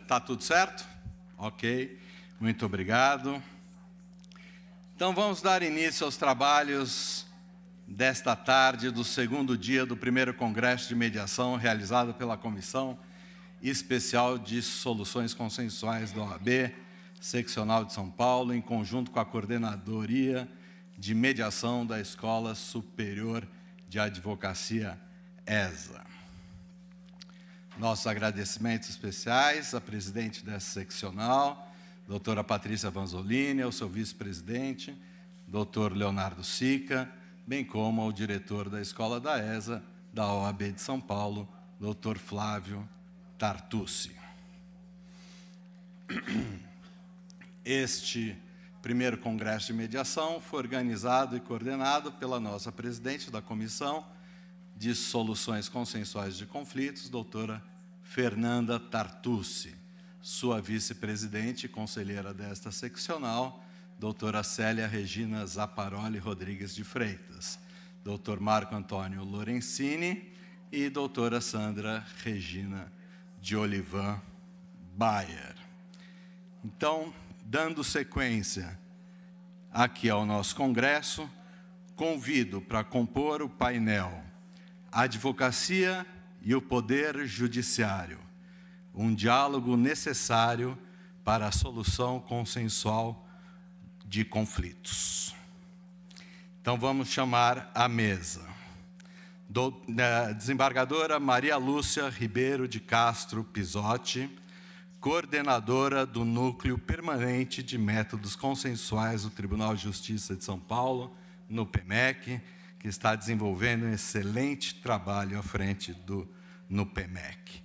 Tá tudo certo? Ok, muito obrigado. Então vamos dar início aos trabalhos desta tarde do segundo dia do primeiro Congresso de Mediação realizado pela Comissão Especial de Soluções Consensuais da OAB Seccional de São Paulo, em conjunto com a Coordenadoria de Mediação da Escola Superior de Advocacia ESA. Nossos agradecimentos especiais à presidente dessa seccional, doutora Patrícia Vanzolini, ao seu vice-presidente, doutor Leonardo Sica, bem como ao diretor da Escola da ESA, da OAB de São Paulo, doutor Flávio Tartucci. Este primeiro Congresso de Mediação foi organizado e coordenado pela nossa presidente da Comissão de Soluções Consensuais de Conflitos, doutora Fernanda Tartucci, sua vice-presidente e conselheira desta seccional, doutora Célia Regina Zaparoli Rodrigues de Freitas, doutor Marco Antônio Lorenzini e doutora Sandra Regina de Olivan Bayer. Então, dando sequência aqui ao nosso congresso, convido para compor o painel Advocacia e o Poder Judiciário, um diálogo necessário para a solução consensual de conflitos. Então vamos chamar à mesa desembargadora Maria Lúcia Ribeiro de Castro Pisotti, coordenadora do Núcleo Permanente de Métodos Consensuais do Tribunal de Justiça de São Paulo, no PMEC, que está desenvolvendo um excelente trabalho à frente do NUPEMEC.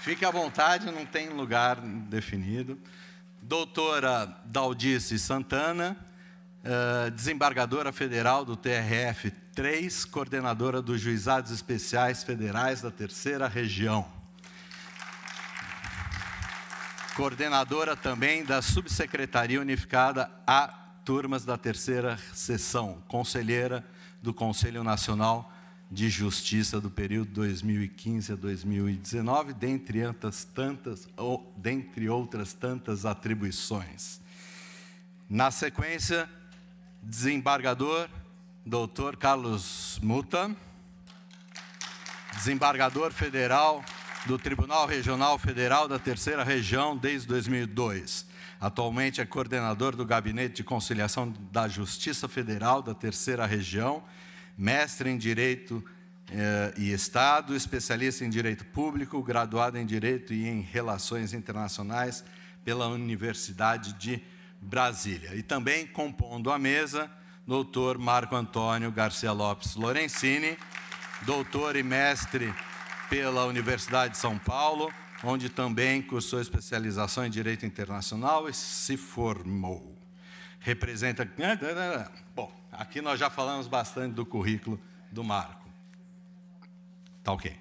Fique à vontade, não tem lugar definido. Doutora Daldice Santana, desembargadora federal do TRF-3, coordenadora dos Juizados Especiais Federais da Terceira Região. Coordenadora também da Subsecretaria Unificada a Turmas da Terceira Seção, conselheira do Conselho Nacional de Justiça do período 2015 a 2019, dentre outras tantas atribuições. Na sequência, desembargador Dr. Carlos Muta, desembargador federal do Tribunal Regional Federal da Terceira Região desde 2002. Atualmente é coordenador do Gabinete de Conciliação da Justiça Federal da Terceira Região, mestre em Direito e Estado, especialista em Direito Público, graduado em Direito e em Relações Internacionais pela Universidade de Brasília. E também compondo a mesa, doutor Marco Antônio Garcia Lopes Lorenzini, doutor e mestre pela Universidade de São Paulo, onde também cursou especialização em Direito Internacional e se formou. Representa... Bom, aqui nós já falamos bastante do currículo do Marco. Tá ok.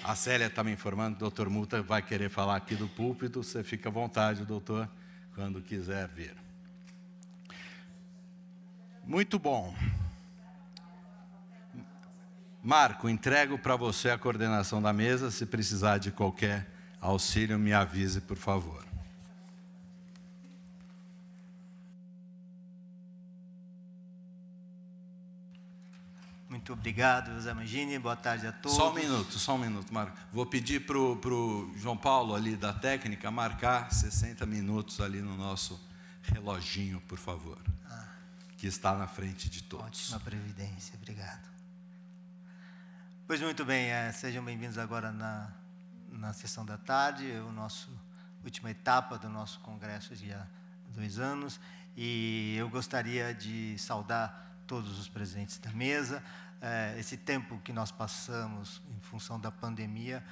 A Célia está me informando que o doutor Muta vai querer falar aqui do púlpito. Você fica à vontade, doutor, quando quiser vir. Muito bom. Marco, entrego para você a coordenação da mesa. Se precisar de qualquer auxílio, me avise, por favor. Muito obrigado, José Mangini. Boa tarde a todos. Só um minuto, Marco. Vou pedir para o João Paulo, ali da técnica, marcar 60 minutos ali no nosso reloginho, por favor, que está na frente de todos. Ótima previdência, obrigado. Pois muito bem, sejam bem-vindos agora na sessão da tarde, última etapa do nosso congresso de há 2 anos, e eu gostaria de saudar todos os presentes da mesa. Esse tempo que nós passamos em função da pandemia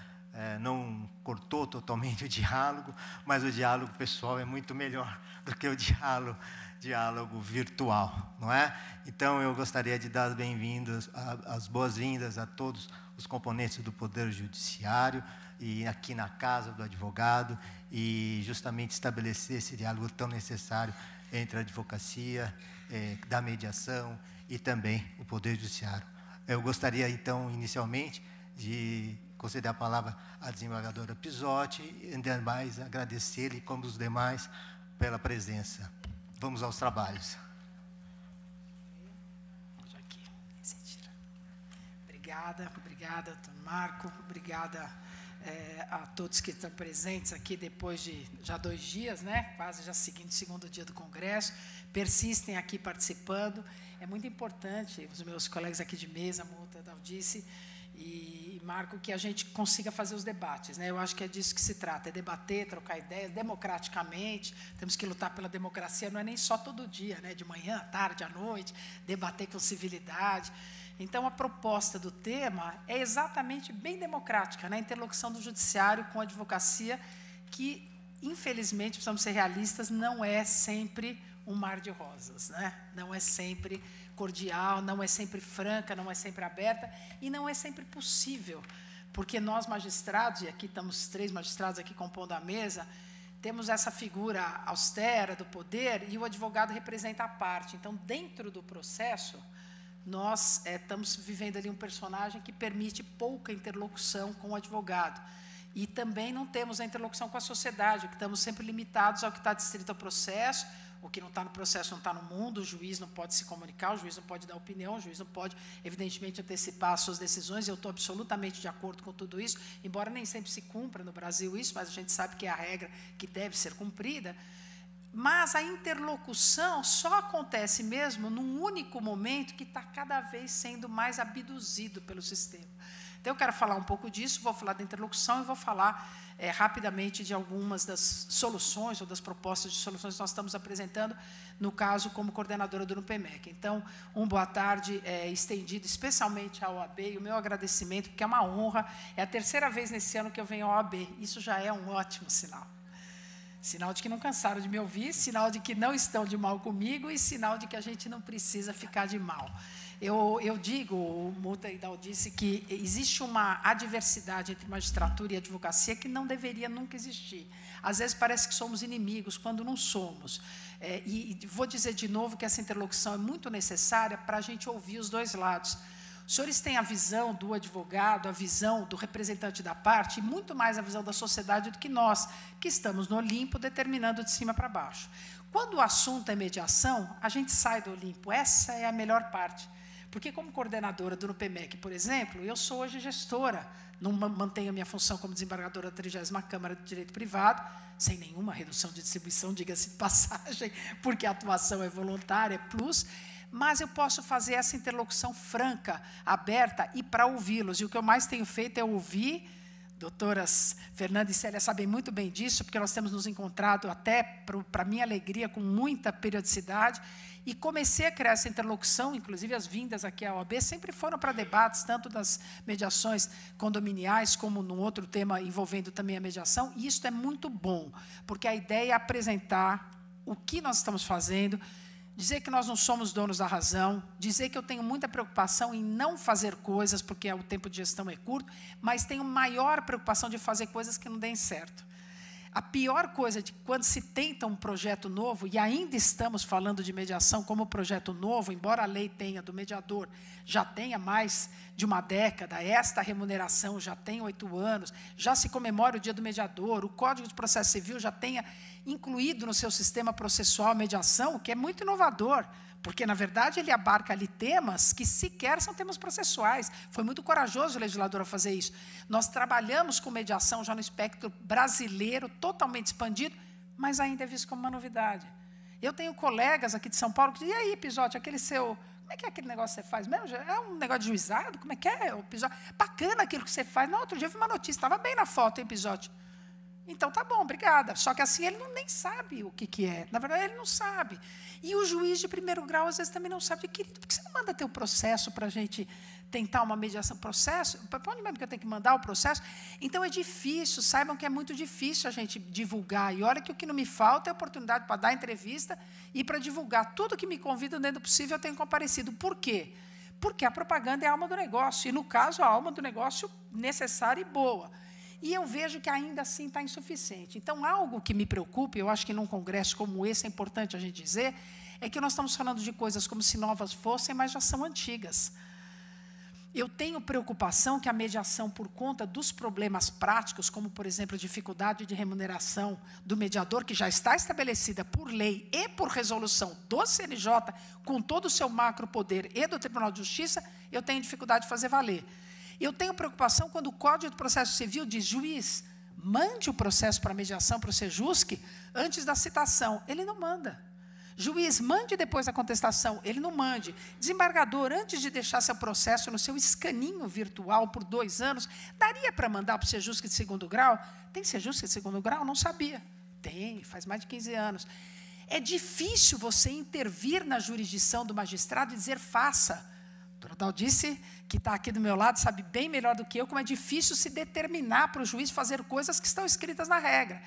não cortou totalmente o diálogo, mas o diálogo pessoal é muito melhor do que o diálogo virtual, não é? Então, eu gostaria de dar as boas-vindas a todos os componentes do Poder Judiciário e aqui na Casa do Advogado, e justamente estabelecer esse diálogo tão necessário entre a advocacia, da mediação e também o Poder Judiciário. Eu gostaria, então, inicialmente, de conceder a palavra à desembargadora Pisotti, e ainda mais agradecer-lhe, como os demais, pela presença. Vamos aos trabalhos. Obrigada, doutor Marco, obrigada a todos que estão presentes aqui depois de já 2 dias, né? Quase já seguindo o 2º dia do Congresso, persistem aqui participando. É muito importante, os meus colegas aqui de mesa, Muta, Daldice e Marco, que a gente consiga fazer os debates, né? Eu acho que é disso que se trata, é debater, trocar ideias, democraticamente. Temos que lutar pela democracia, não é nem só todo dia, né? De manhã, à tarde, à noite, debater com civilidade. Então, a proposta do tema é exatamente bem democrática, né? A interlocução do judiciário com a advocacia, que, infelizmente, precisamos ser realistas, não é sempre um mar de rosas, né? Não é sempre cordial, não é sempre franca, não é sempre aberta e não é sempre possível, porque nós, magistrados, e aqui estamos 3 magistrados aqui compondo a mesa, temos essa figura austera do poder e o advogado representa a parte. Então, dentro do processo, nós estamos vivendo ali um personagem que permite pouca interlocução com o advogado. E também não temos a interlocução com a sociedade, que estamos sempre limitados ao que está distrito ao processo. O que não está no processo não está no mundo, o juiz não pode se comunicar, o juiz não pode dar opinião, o juiz não pode, evidentemente, antecipar as suas decisões. Eu estou absolutamente de acordo com tudo isso, embora nem sempre se cumpra no Brasil isso, mas a gente sabe que é a regra que deve ser cumprida. Mas a interlocução só acontece mesmo num único momento que está cada vez sendo mais abduzido pelo sistema. Então, eu quero falar um pouco disso, vou falar da interlocução e vou falar rapidamente de algumas das soluções ou das propostas de soluções que nós estamos apresentando, no caso, como coordenadora do NUPEMEC. Então, boa tarde estendido especialmente à OAB e o meu agradecimento, porque é uma honra, é a 3ª vez nesse ano que eu venho à OAB, isso já é um ótimo sinal. Sinal de que não cansaram de me ouvir, sinal de que não estão de mal comigo e sinal de que a gente não precisa ficar de mal. Eu digo, o Muta e Dal disse, que existe uma adversidade entre magistratura e advocacia que não deveria nunca existir. Às vezes parece que somos inimigos, quando não somos. E vou dizer de novo que essa interlocução é muito necessária para a gente ouvir os 2 lados. Os senhores têm a visão do advogado, a visão do representante da parte, e muito mais a visão da sociedade do que nós, que estamos no Olimpo, determinando de cima para baixo. Quando o assunto é mediação, a gente sai do Olimpo. Essa é a melhor parte. Porque, como coordenadora do NUPEMEC, por exemplo, eu sou hoje gestora, não mantenho a minha função como desembargadora da 30ª Câmara de Direito Privado, sem nenhuma redução de distribuição, diga-se de passagem, porque a atuação é voluntária, plus, mas eu posso fazer essa interlocução franca, aberta e para ouvi-los. E o que eu mais tenho feito é ouvir. Doutoras Fernanda e Célia sabem muito bem disso, porque nós temos nos encontrado até, para minha alegria, com muita periodicidade, e comecei a criar essa interlocução, inclusive as vindas aqui à OAB sempre foram para debates, tanto das mediações condominiais, como num outro tema envolvendo também a mediação, e isso é muito bom, porque a ideia é apresentar o que nós estamos fazendo, dizer que nós não somos donos da razão, dizer que eu tenho muita preocupação em não fazer coisas, porque o tempo de gestão é curto, mas tenho maior preocupação de fazer coisas que não deem certo. A pior coisa de quando se tenta um projeto novo, e ainda estamos falando de mediação como projeto novo, embora a lei tenha do mediador, já tenha mais de uma década, esta remuneração já tem 8 anos, já se comemora o dia do mediador, o Código de Processo Civil já tenha incluído no seu sistema processual a mediação, o que é muito inovador, porque, na verdade, ele abarca ali temas que sequer são temas processuais. Foi muito corajoso o legislador a fazer isso. Nós trabalhamos com mediação já no espectro brasileiro, totalmente expandido, mas ainda é visto como uma novidade. Eu tenho colegas aqui de São Paulo que dizem, e aí, Pisotti, aquele seu... Como é que é aquele negócio que você faz mesmo? É um negócio de juizado? Como é que é? Bacana aquilo que você faz. Não, outro dia eu vi uma notícia, estava bem na foto, hein, Pisotti? Então, tá bom, obrigada. Só que assim ele nem sabe o que é. Na verdade, ele não sabe. E o juiz de primeiro grau, às vezes, também não sabe. Querido, por que você não manda teu processo para a gente tentar uma mediação? Processo? Para onde mesmo que eu tenho que mandar o processo? Então, é difícil. Saibam que é muito difícil a gente divulgar. E olha que o que não me falta é oportunidade para dar entrevista e para divulgar. Tudo que me convidam dentro do possível, eu tenho comparecido. Por quê? Porque a propaganda é a alma do negócio. E, no caso, a alma do negócio necessária e boa. E eu vejo que ainda assim está insuficiente. Então, algo que me preocupa, eu acho que num congresso como esse é importante a gente dizer, é que nós estamos falando de coisas como se novas fossem, mas já são antigas. Eu tenho preocupação que a mediação, por conta dos problemas práticos, como, por exemplo, a dificuldade de remuneração do mediador, que já está estabelecida por lei e por resolução do CNJ, com todo o seu macropoder e do Tribunal de Justiça, eu tenho dificuldade de fazer valer. Eu tenho preocupação quando o Código de Processo Civil diz, juiz, mande o processo para mediação, para o Sejusc, antes da citação. Ele não manda. Juiz, mande depois da contestação. Ele não mande. Desembargador, antes de deixar seu processo no seu escaninho virtual por 2 anos, daria para mandar para o Sejusc de 2º grau? Tem Sejusc de 2º grau? Não sabia. Tem, faz mais de 15 anos. É difícil você intervir na jurisdição do magistrado e dizer, faça. O doutor Daldice, que está aqui do meu lado, sabe bem melhor do que eu como é difícil se determinar para o juiz fazer coisas que estão escritas na regra.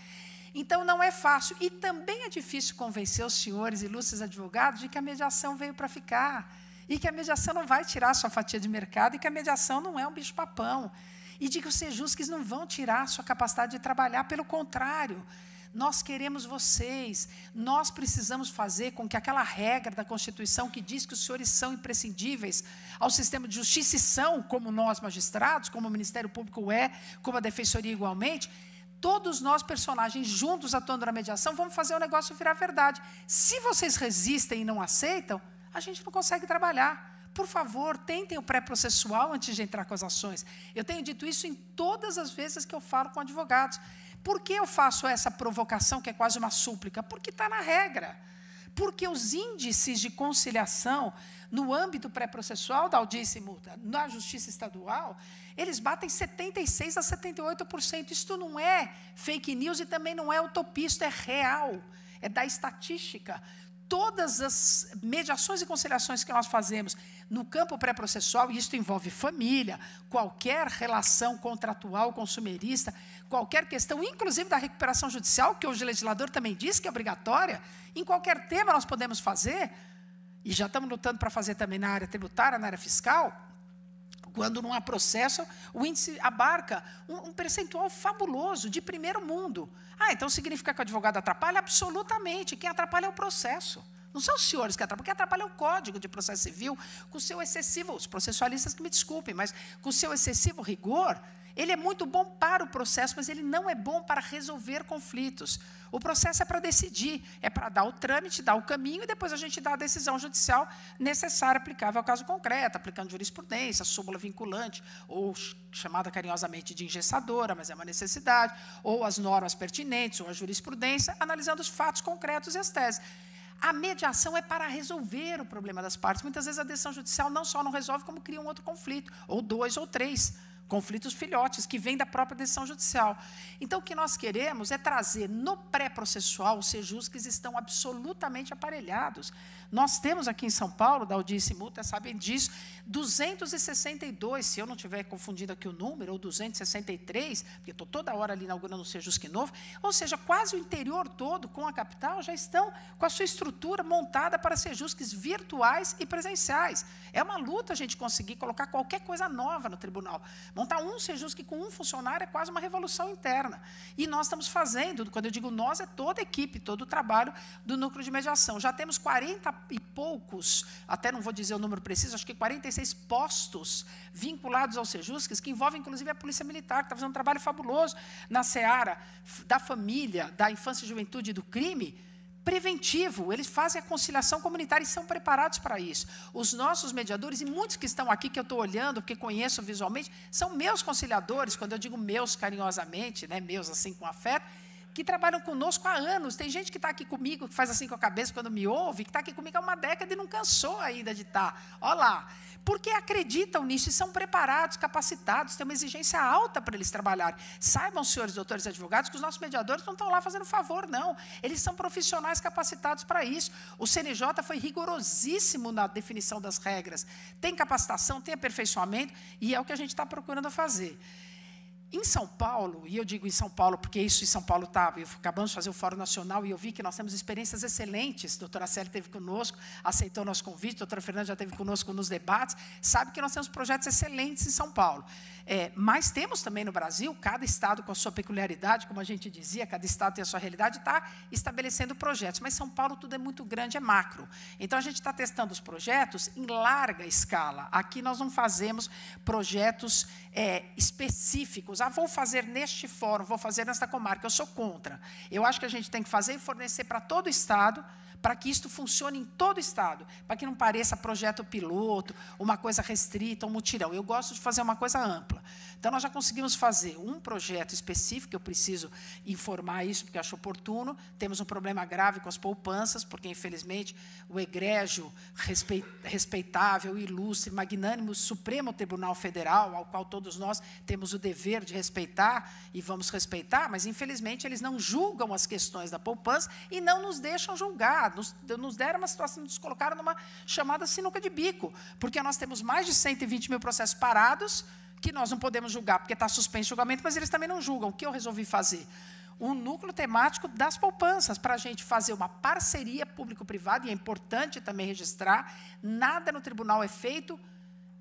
Então, não é fácil. E também é difícil convencer os senhores ilustres advogados de que a mediação veio para ficar. E que a mediação não vai tirar a sua fatia de mercado e que a mediação não é um bicho-papão. E de que os Sejuscs não vão tirar a sua capacidade de trabalhar. Pelo contrário, nós queremos vocês. Nós precisamos fazer com que aquela regra da Constituição que diz que os senhores são imprescindíveis ao sistema de justiça e são, como nós magistrados, como o Ministério Público é, como a Defensoria igualmente, todos nós, personagens, juntos atuando na mediação, vamos fazer o negócio virar verdade. Se vocês resistem e não aceitam, a gente não consegue trabalhar. Por favor, tentem o pré-processual antes de entrar com as ações. Eu tenho dito isso em todas as vezes que eu falo com advogados. Por que eu faço essa provocação, que é quase uma súplica? Porque está na regra. Porque os índices de conciliação no âmbito pré-processual da audiência e multa, na Justiça Estadual, eles batem 76% a 78%. Isto não é fake news e também não é utopia, isto é real, é da estatística. Todas as mediações e conciliações que nós fazemos no campo pré-processual, e isto envolve família, qualquer relação contratual, consumerista, qualquer questão, inclusive da recuperação judicial, que hoje o legislador também diz que é obrigatória, em qualquer tema nós podemos fazer, e já estamos lutando para fazer também na área tributária, na área fiscal, quando não há processo, o índice abarca um percentual fabuloso, de primeiro mundo. Ah, então significa que o advogado atrapalha? Absolutamente. Quem atrapalha é o processo. Não são os senhores que atrapalham. Quem atrapalha é o Código de Processo Civil, com o seu excessivo, os processualistas que me desculpem, mas com o seu excessivo rigor, ele é muito bom para o processo, mas ele não é bom para resolver conflitos. O processo é para decidir, é para dar o trâmite, dar o caminho, e depois a gente dá a decisão judicial necessária, aplicável ao caso concreto, aplicando jurisprudência, súmula vinculante, ou chamada carinhosamente de engessadora, mas é uma necessidade, ou as normas pertinentes, ou a jurisprudência, analisando os fatos concretos e as teses. A mediação é para resolver o problema das partes. Muitas vezes a decisão judicial não só não resolve, como cria um outro conflito, ou 2 ou 3. Conflitos filhotes, que vêm da própria decisão judicial. Então, o que nós queremos é trazer no pré-processual, os Sejuscs estão absolutamente aparelhados. Nós temos aqui em São Paulo, da audiência e multa, sabem disso, 262, se eu não estiver confundindo aqui o número, ou 263, porque estou toda hora ali inaugurando um Sejusc novo, ou seja, quase o interior todo, com a capital, já estão com a sua estrutura montada para Sejuscs virtuais e presenciais. É uma luta a gente conseguir colocar qualquer coisa nova no tribunal. Montar um Sejusc com um funcionário é quase uma revolução interna. E nós estamos fazendo, quando eu digo nós, é toda a equipe, todo o trabalho do núcleo de mediação. Já temos 40 e poucos, até não vou dizer o número preciso, acho que 46 postos vinculados aos Sejuscs, que envolvem, inclusive, a Polícia Militar, que está fazendo um trabalho fabuloso na seara da família, da infância e juventude e do crime, preventivo. Eles fazem a conciliação comunitária e são preparados para isso. Os nossos mediadores, e muitos que estão aqui, que eu estou olhando, porque conheço visualmente, são meus conciliadores, quando eu digo meus carinhosamente, né, meus assim com afeto, que trabalham conosco há anos. Tem gente que está aqui comigo, que faz assim com a cabeça quando me ouve, que está aqui comigo há uma década e não cansou ainda de estar. Olha lá. Porque acreditam nisso e são preparados, capacitados, tem uma exigência alta para eles trabalharem. Saibam, senhores doutores e advogados, que os nossos mediadores não estão lá fazendo favor, não. Eles são profissionais capacitados para isso. O CNJ foi rigorosíssimo na definição das regras. Tem capacitação, tem aperfeiçoamento, e é o que a gente está procurando fazer. Em São Paulo, e eu digo em São Paulo porque isso em São Paulo estava, acabamos de fazer o Fórum Nacional e eu vi que nós temos experiências excelentes. A doutora Célia esteve conosco, aceitou o nosso convite, a doutora Fernanda já esteve conosco nos debates, sabe que nós temos projetos excelentes em São Paulo. Mas temos também no Brasil, cada estado com a sua peculiaridade, como a gente dizia, cada estado tem a sua realidade, está estabelecendo projetos. Mas São Paulo tudo é muito grande, é macro. Então, a gente está testando os projetos em larga escala. Aqui nós não fazemos projetos específicos. Vou fazer neste fórum, vou fazer nesta comarca. Eu sou contra. Eu acho que a gente tem que fazer e fornecer para todo o estado, para que isto funcione em todo o estado, para que não pareça projeto piloto, uma coisa restrita, um mutirão. Eu gosto de fazer uma coisa ampla. Então, nós já conseguimos fazer um projeto específico, eu preciso informar isso, porque acho oportuno. Temos um problema grave com as poupanças, porque, infelizmente, o egrégio respeitável, ilustre, magnânimo Supremo Tribunal Federal, ao qual todos nós temos o dever de respeitar, e vamos respeitar, mas, infelizmente, eles não julgam as questões da poupança e não nos deixam julgar. Nos deram uma situação, nos colocaram numa chamada sinuca de bico, porque nós temos mais de 120 mil processos parados, que nós não podemos julgar, porque está suspenso o julgamento, mas eles também não julgam. O que eu resolvi fazer? Um núcleo temático das poupanças, para a gente fazer uma parceria público-privada, e é importante também registrar, nada no tribunal é feito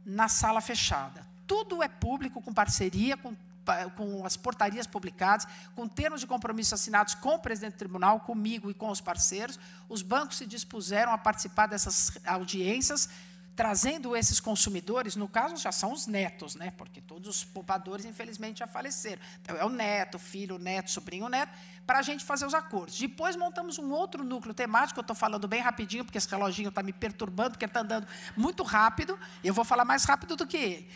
na sala fechada. Tudo é público, com parceria, com as portarias publicadas, com termos de compromisso assinados com o presidente do tribunal, comigo e com os parceiros. Os bancos se dispuseram a participar dessas audiências, trazendo esses consumidores, no caso, já são os netos, né? Porque todos os poupadores, infelizmente, já faleceram. Então, é o neto, filho, neto, sobrinho, neto, para a gente fazer os acordos. Depois, montamos um outro núcleo temático, eu estou falando bem rapidinho, porque esse reloginho está me perturbando, porque ele está andando muito rápido, eu vou falar mais rápido do que ele.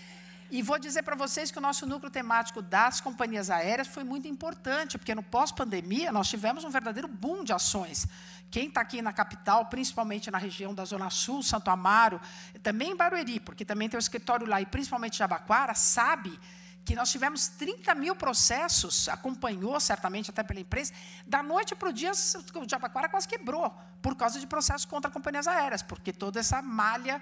E vou dizer para vocês que o nosso núcleo temático das companhias aéreas foi muito importante, porque no pós-pandemia nós tivemos um verdadeiro boom de ações. Quem está aqui na capital, principalmente na região da Zona Sul, Santo Amaro, também em Barueri, porque também tem o escritório lá, e principalmente Jabaquara, sabe que nós tivemos 30 mil processos, acompanhou certamente até pela imprensa, da noite para o dia o Jabaquara quase quebrou, por causa de processos contra companhias aéreas, porque toda essa malha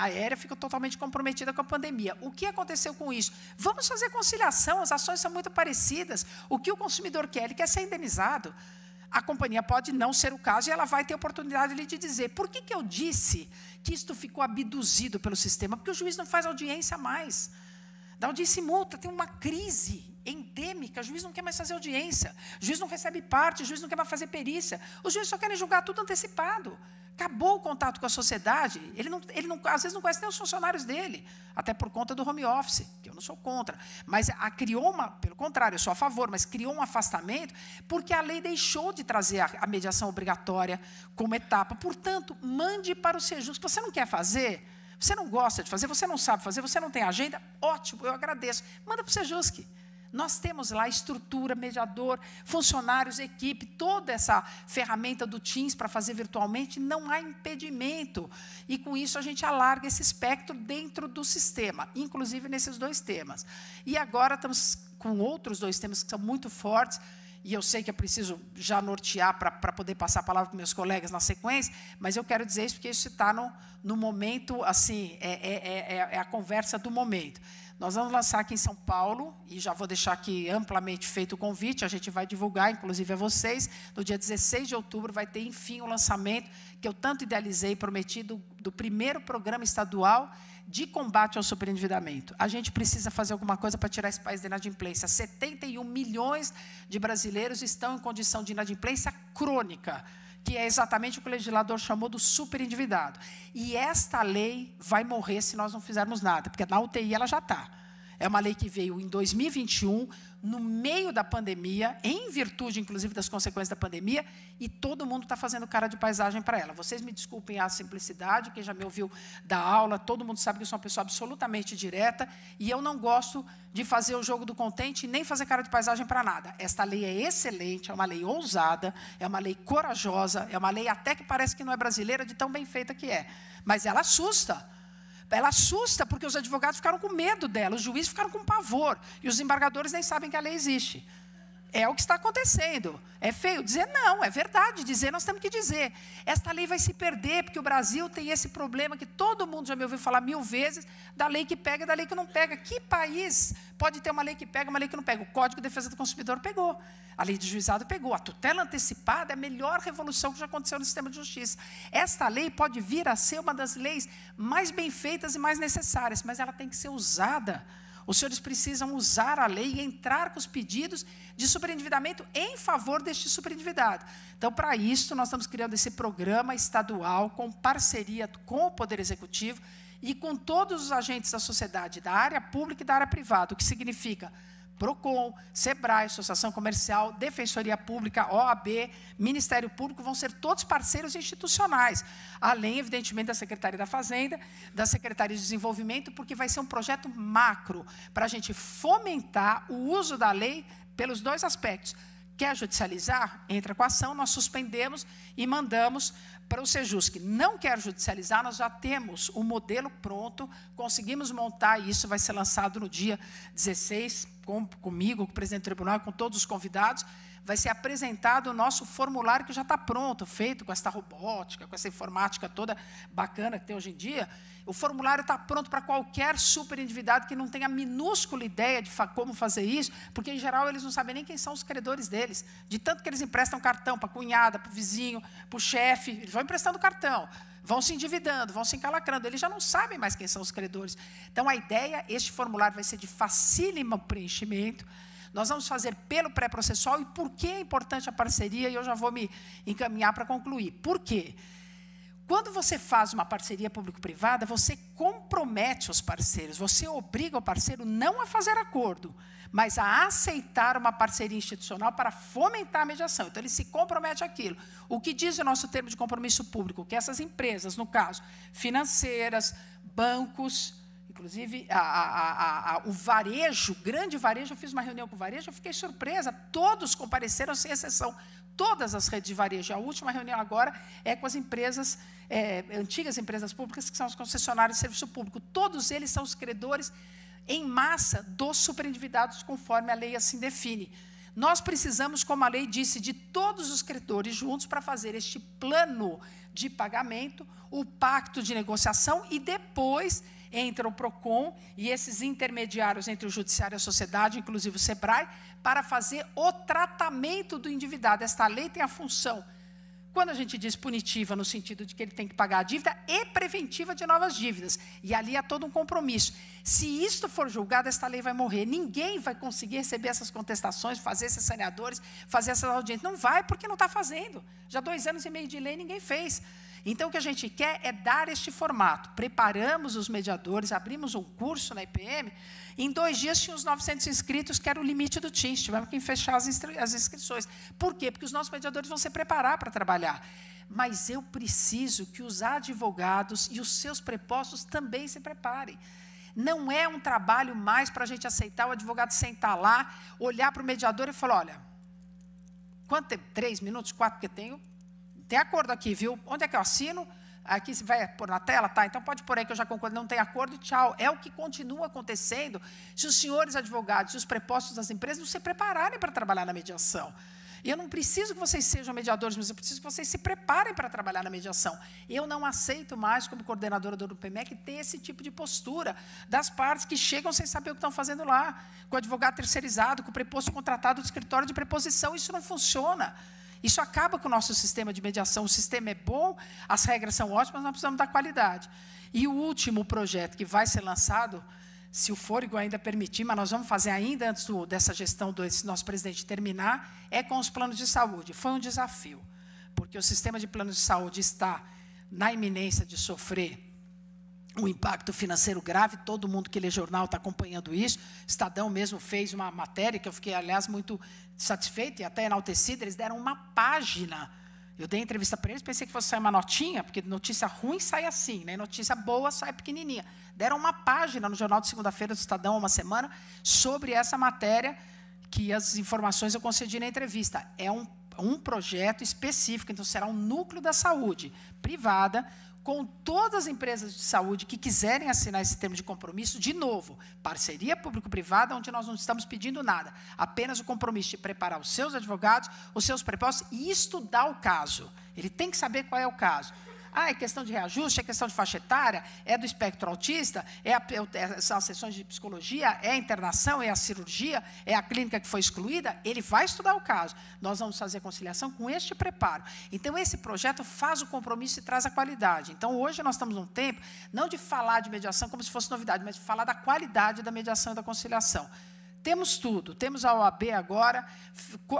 aérea ficou totalmente comprometida com a pandemia. O que aconteceu com isso? Vamos fazer conciliação, as ações são muito parecidas. O que o consumidor quer? Ele quer ser indenizado. A companhia pode não ser o caso e ela vai ter oportunidade de dizer. Por que eu disse que isto ficou abduzido pelo sistema? Porque o juiz não faz audiência mais. Da audiência e multa, tem uma crise endêmica, o juiz não quer mais fazer audiência, o juiz não recebe parte, o juiz não quer mais fazer perícia, os juízes só querem julgar tudo antecipado. Acabou o contato com a sociedade, ele não, às vezes não conhece nem os funcionários dele, até por conta do home office, que eu não sou contra. Mas criou pelo contrário, eu sou a favor, mas criou um afastamento, porque a lei deixou de trazer a mediação obrigatória como etapa. Portanto, mande para o Sejusc. Você não quer fazer? Você não gosta de fazer, você não sabe fazer, você não tem agenda? Ótimo, eu agradeço. Manda para o Sejusc. Nós temos lá estrutura, mediador, funcionários, equipe, toda essa ferramenta do Teams para fazer virtualmente, não há impedimento. E, com isso, a gente alarga esse espectro dentro do sistema, inclusive nesses dois temas. E agora estamos com outros dois temas que são muito fortes, e eu sei que é preciso já nortear para poder passar a palavra para meus colegas na sequência, mas eu quero dizer isso porque isso está no momento, assim, é a conversa do momento. Nós vamos lançar aqui em São Paulo, e já vou deixar aqui amplamente feito o convite, a gente vai divulgar, inclusive a vocês, no dia 16 de outubro vai ter, enfim, o lançamento que eu tanto idealizei e prometi do primeiro programa estadual de combate ao superendividamento. A gente precisa fazer alguma coisa para tirar esse país da inadimplência. 71 milhões de brasileiros estão em condição de inadimplência crônica, que é exatamente o que o legislador chamou do superendividado. E esta lei vai morrer se nós não fizermos nada, porque na UTI ela já está. É uma lei que veio em 2021, no meio da pandemia, em virtude, inclusive, das consequências da pandemia, e todo mundo está fazendo cara de paisagem para ela. Vocês me desculpem a simplicidade, quem já me ouviu dar aula, todo mundo sabe que eu sou uma pessoa absolutamente direta, e eu não gosto de fazer o jogo do contente, nem fazer cara de paisagem para nada. Esta lei é excelente, é uma lei ousada, é uma lei corajosa, é uma lei até que parece que não é brasileira, de tão bem feita que é. Mas ela assusta. Ela assusta porque os advogados ficaram com medo dela, os juízes ficaram com pavor, e os embargadores nem sabem que a lei existe. É o que está acontecendo. É feio dizer não, é verdade dizer, nós temos que dizer. Esta lei vai se perder, porque o Brasil tem esse problema que todo mundo já me ouviu falar 1000 vezes, da lei que pega e da lei que não pega. Que país pode ter uma lei que pega e uma lei que não pega? O Código de Defesa do Consumidor pegou. A lei de juizado pegou. A tutela antecipada é a melhor revolução que já aconteceu no sistema de justiça. Esta lei pode vir a ser uma das leis mais bem feitas e mais necessárias, mas ela tem que ser usada. Os senhores precisam usar a lei e entrar com os pedidos de superendividamento em favor deste superendividado. Então, para isso, nós estamos criando esse programa estadual com parceria com o Poder Executivo e com todos os agentes da sociedade, da área pública e da área privada, o que significa PROCON, SEBRAE, Associação Comercial, Defensoria Pública, OAB, Ministério Público, vão ser todos parceiros institucionais, além, evidentemente, da Secretaria da Fazenda, da Secretaria de Desenvolvimento, porque vai ser um projeto macro para a gente fomentar o uso da lei pelos dois aspectos. Quer judicializar? Entra com a ação, nós suspendemos e mandamos para o Sejusc. Não quer judicializar, nós já temos o modelo pronto, conseguimos montar isso, vai ser lançado no dia 16, comigo, com o presidente do tribunal, com todos os convidados, vai ser apresentado o nosso formulário que já está pronto, feito com essa robótica, com essa informática toda bacana que tem hoje em dia. O formulário está pronto para qualquer superendividado que não tenha a minúscula ideia de como fazer isso, porque, em geral, eles não sabem nem quem são os credores deles. De tanto que eles emprestam cartão para a cunhada, para o vizinho, para o chefe, eles vão emprestando cartão, vão se endividando, vão se encalacrando, eles já não sabem mais quem são os credores. Então, a ideia, este formulário vai ser de facílimo preenchimento. Nós vamos fazer pelo pré-processual. E por que é importante a parceria? E eu já vou me encaminhar para concluir. Por quê? Quando você faz uma parceria público-privada, você compromete os parceiros, você obriga o parceiro não a fazer acordo, mas a aceitar uma parceria institucional para fomentar a mediação. Então, ele se compromete àquilo. O que diz o nosso termo de compromisso público? Que essas empresas, no caso, financeiras, bancos, inclusive o varejo, grande varejo, eu fiz uma reunião com o varejo, eu fiquei surpresa, todos compareceram, sem exceção, todas as redes de varejo. A última reunião agora é com as empresas, antigas empresas públicas, que são os concessionários de serviço público. Todos eles são os credores em massa dos superendividados, conforme a lei assim define. Nós precisamos, como a lei disse, de todos os credores juntos para fazer este plano de pagamento, o pacto de negociação, e depois entra o PROCON e esses intermediários entre o judiciário e a sociedade, inclusive o SEBRAE, para fazer o tratamento do endividado. Esta lei tem a função, quando a gente diz punitiva, no sentido de que ele tem que pagar a dívida, e preventiva de novas dívidas. E ali há todo um compromisso. Se isto for julgado, esta lei vai morrer. Ninguém vai conseguir receber essas contestações, fazer esses saneadores, fazer essas audiências. Não vai, porque não está fazendo. Já 2 anos e meio de lei, ninguém fez. Então, o que a gente quer é dar este formato. Preparamos os mediadores, abrimos um curso na IPM. Em 2 dias, tinha uns 900 inscritos, que era o limite do TINS. Tivemos que fechar as inscrições. Por quê? Porque os nossos mediadores vão se preparar para trabalhar. Mas eu preciso que os advogados e os seus prepostos também se preparem. Não é um trabalho mais para a gente aceitar o advogado sentar lá, olhar para o mediador e falar, olha, quanto tempo? 3 minutos, 4, porque tem acordo aqui, viu? Onde é que eu assino? Aqui você vai pôr na tela? Tá, então pode pôr aí que eu já concordo, não tem acordo, tchau. É o que continua acontecendo se os senhores advogados e os prepostos das empresas não se prepararem para trabalhar na mediação. E eu não preciso que vocês sejam mediadores, mas eu preciso que vocês se preparem para trabalhar na mediação. Eu não aceito mais, como coordenadora do PMEC, ter esse tipo de postura das partes que chegam sem saber o que estão fazendo lá, com o advogado terceirizado, com o preposto contratado do escritório de preposição. Isso não funciona. Isso acaba com o nosso sistema de mediação. O sistema é bom, as regras são ótimas, nós precisamos da qualidade. E o último projeto que vai ser lançado, se o fôlego ainda permitir, mas nós vamos fazer ainda antes dessa gestão desse nosso presidente terminar, é com os planos de saúde. Foi um desafio, porque o sistema de planos de saúde está na iminência de sofrer um impacto financeiro grave. Todo mundo que lê jornal está acompanhando isso. Estadão mesmo fez uma matéria, que eu fiquei, aliás, muito satisfeita e até enaltecida. Eles deram uma página. Eu dei entrevista para eles, pensei que fosse sair uma notinha, porque notícia ruim sai assim, né? Notícia boa sai pequenininha. Deram uma página no jornal de segunda-feira do Estadão, há uma semana, sobre essa matéria, que as informações eu concedi na entrevista. É um projeto específico, então será um núcleo da saúde privada, com todas as empresas de saúde que quiserem assinar esse termo de compromisso, de novo, parceria público-privada, onde nós não estamos pedindo nada, apenas o compromisso de preparar os seus advogados, os seus prepostos e estudar o caso. Ele tem que saber qual é o caso. é questão de reajuste, é questão de faixa etária, é do espectro autista, são as sessões de psicologia, é a internação, é a cirurgia, é a clínica que foi excluída, ele vai estudar o caso. Nós vamos fazer a conciliação com este preparo. Então, esse projeto faz o compromisso e traz a qualidade. Então, hoje nós estamos num tempo, não de falar de mediação como se fosse novidade, mas de falar da qualidade da mediação e da conciliação. Temos tudo, temos a OAB agora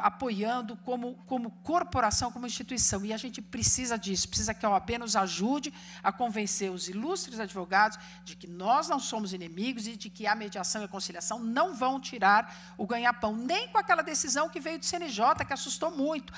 apoiando como corporação, como instituição, e a gente precisa disso, precisa que a OAB nos ajude a convencer os ilustres advogados de que nós não somos inimigos e de que a mediação e a conciliação não vão tirar o ganha-pão, nem com aquela decisão que veio do CNJ, que assustou muito.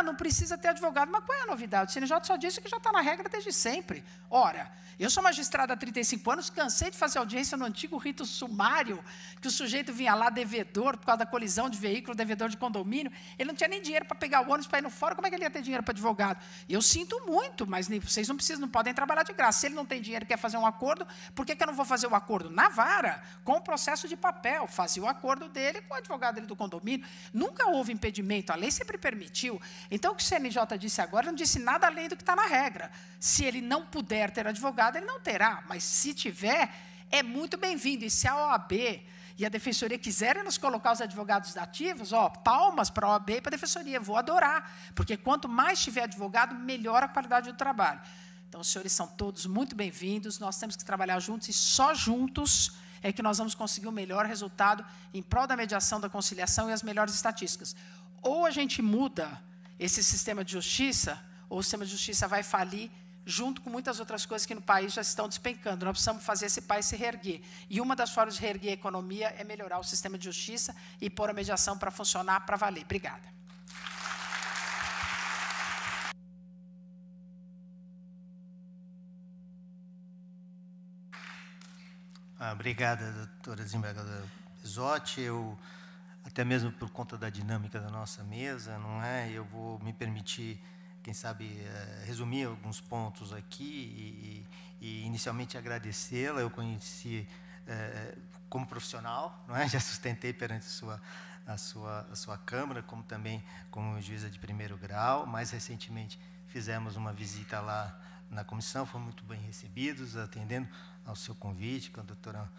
Não precisa ter advogado, mas qual é a novidade? O CNJ só disse que já está na regra desde sempre. Ora, eu sou magistrada há 35 anos, cansei de fazer audiência no antigo rito sumário, que o sujeito vinha lá devedor, por causa da colisão de veículo, devedor de condomínio, ele não tinha nem dinheiro para pegar o ônibus para ir no fórum, como é que ele ia ter dinheiro para advogado? Eu sinto muito, mas vocês não podem trabalhar de graça. Se ele não tem dinheiro e quer fazer um acordo, por que eu não vou fazer o acordo na vara, com o processo de papel? Fazia o acordo dele com o advogado dele do condomínio. Nunca houve impedimento, a lei sempre permitiu. Então, o que o CNJ disse agora, não disse nada além do que está na regra. Se ele não puder ter advogado, ele não terá, mas se tiver, é muito bem-vindo. E se a OAB e a Defensoria quiserem nos colocar os advogados ativos, palmas para a OAB e para a Defensoria, vou adorar, porque quanto mais tiver advogado, melhor a qualidade do trabalho. Então, os senhores são todos muito bem-vindos, nós temos que trabalhar juntos, e só juntos é que nós vamos conseguir o melhor resultado em prol da mediação, da conciliação e as melhores estatísticas. Ou a gente muda esse sistema de justiça, ou o sistema de justiça vai falir, junto com muitas outras coisas que no país já estão despencando. Nós precisamos fazer esse país se reerguer. E uma das formas de reerguer a economia é melhorar o sistema de justiça e pôr a mediação para funcionar, para valer. Obrigada. Obrigada, doutora desembargadora Bezotti. Eu, até mesmo por conta da dinâmica da nossa mesa, eu vou me permitir, quem sabe, resumir alguns pontos aqui e inicialmente agradecê-la. Eu conheci como profissional, já sustentei perante a sua Câmara, como também como juíza de primeiro grau. Mais recentemente, fizemos uma visita lá na comissão, fomos muito bem recebidos, atendendo ao seu convite, com a doutora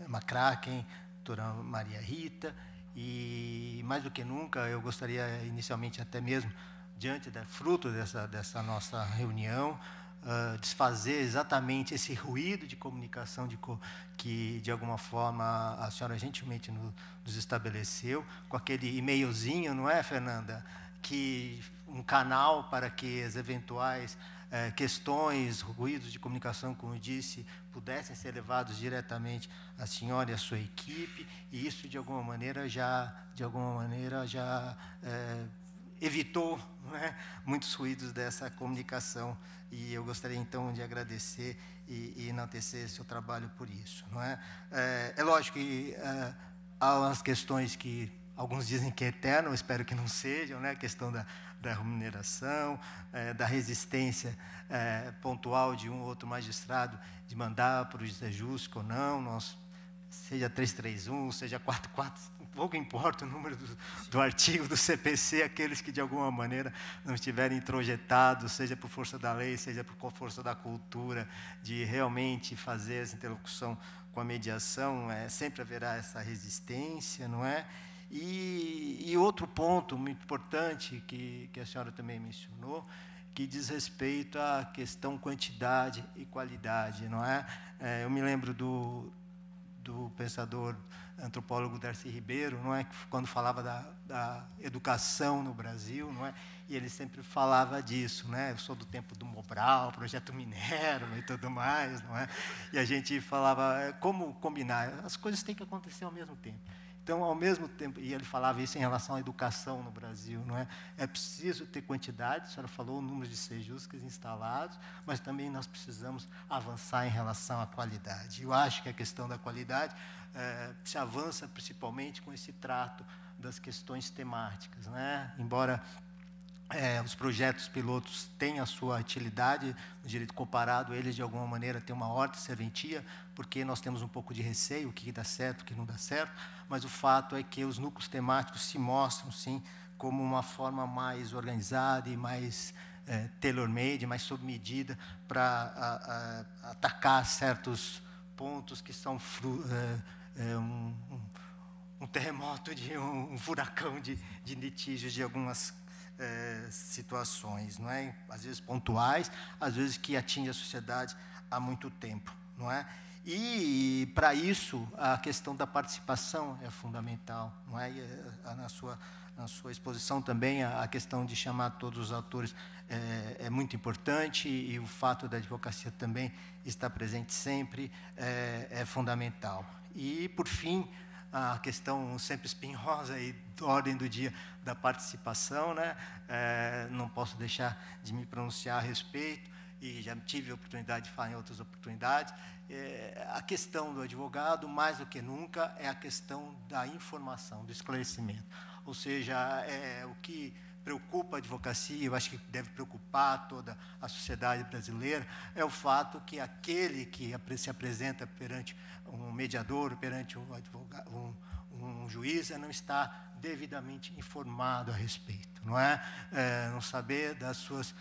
McCracken, doutora Maria Rita. E, mais do que nunca, eu gostaria, inicialmente, até mesmo, diante da fruto dessa nossa reunião, desfazer exatamente esse ruído de comunicação que, de alguma forma, a senhora gentilmente nos estabeleceu, com aquele e-mailzinho, não é, Fernanda? Que um canal para que as eventuais questões, ruídos de comunicação, como eu disse, pudessem ser levados diretamente à senhora e à sua equipe, e isso, de alguma maneira, já evitou, muitos ruídos dessa comunicação, e eu gostaria, então, de agradecer e enaltecer seu trabalho por isso. É lógico que há umas questões que alguns dizem que é eterno, eu espero que não sejam, a questão da remuneração, da resistência pontual de um ou outro magistrado de mandar para o desajuste ou não, seja 331, seja 44, pouco importa o número do artigo do CPC, aqueles que de alguma maneira não estiverem introjetados, seja por força da lei, seja por força da cultura, de realmente fazer essa interlocução com a mediação, sempre haverá essa resistência, não é? E outro ponto muito importante que a senhora também mencionou, que diz respeito à questão quantidade e qualidade, não é? Eu me lembro do pensador antropólogo Darcy Ribeiro, não é, que quando falava da educação no Brasil, não é, e ele sempre falava disso, né? Eu sou do tempo do Mobral, Projeto Minerva e tudo mais, não é? E a gente falava como combinar, as coisas têm que acontecer ao mesmo tempo. Então, ao mesmo tempo, e ele falava isso em relação à educação no Brasil, não é? É preciso ter quantidade, a senhora falou o número de sejuscas instalados, mas também nós precisamos avançar em relação à qualidade. Eu acho que a questão da qualidade se avança principalmente com esse trato das questões temáticas, né? Embora os projetos pilotos têm a sua utilidade no direito comparado, eles, de alguma maneira, têm uma ordem de serventia, porque nós temos um pouco de receio, o que dá certo, o que não dá certo, mas o fato é que os núcleos temáticos se mostram, sim, como uma forma mais organizada e mais tailor-made, mais sob medida, para atacar certos pontos que são um terremoto, um furacão de litígios de algumas situações, não é? Às vezes pontuais, às vezes que atingem a sociedade há muito tempo, não é? E, para isso, a questão da participação é fundamental, não é? E, na sua exposição também, a questão de chamar todos os atores é muito importante, e o fato da advocacia também estar presente sempre é fundamental. E, por fim, a questão sempre espinhosa e ordem do dia da participação, né? Não posso deixar de me pronunciar a respeito, e já tive a oportunidade de falar em outras oportunidades. A questão do advogado, mais do que nunca, é a questão da informação, do esclarecimento. Ou seja, o que preocupa a advocacia, eu acho que deve preocupar toda a sociedade brasileira, é o fato que aquele que se apresenta perante um mediador, perante um advogado, um juiz, não está devidamente informado a respeito, não é? Não saber das suas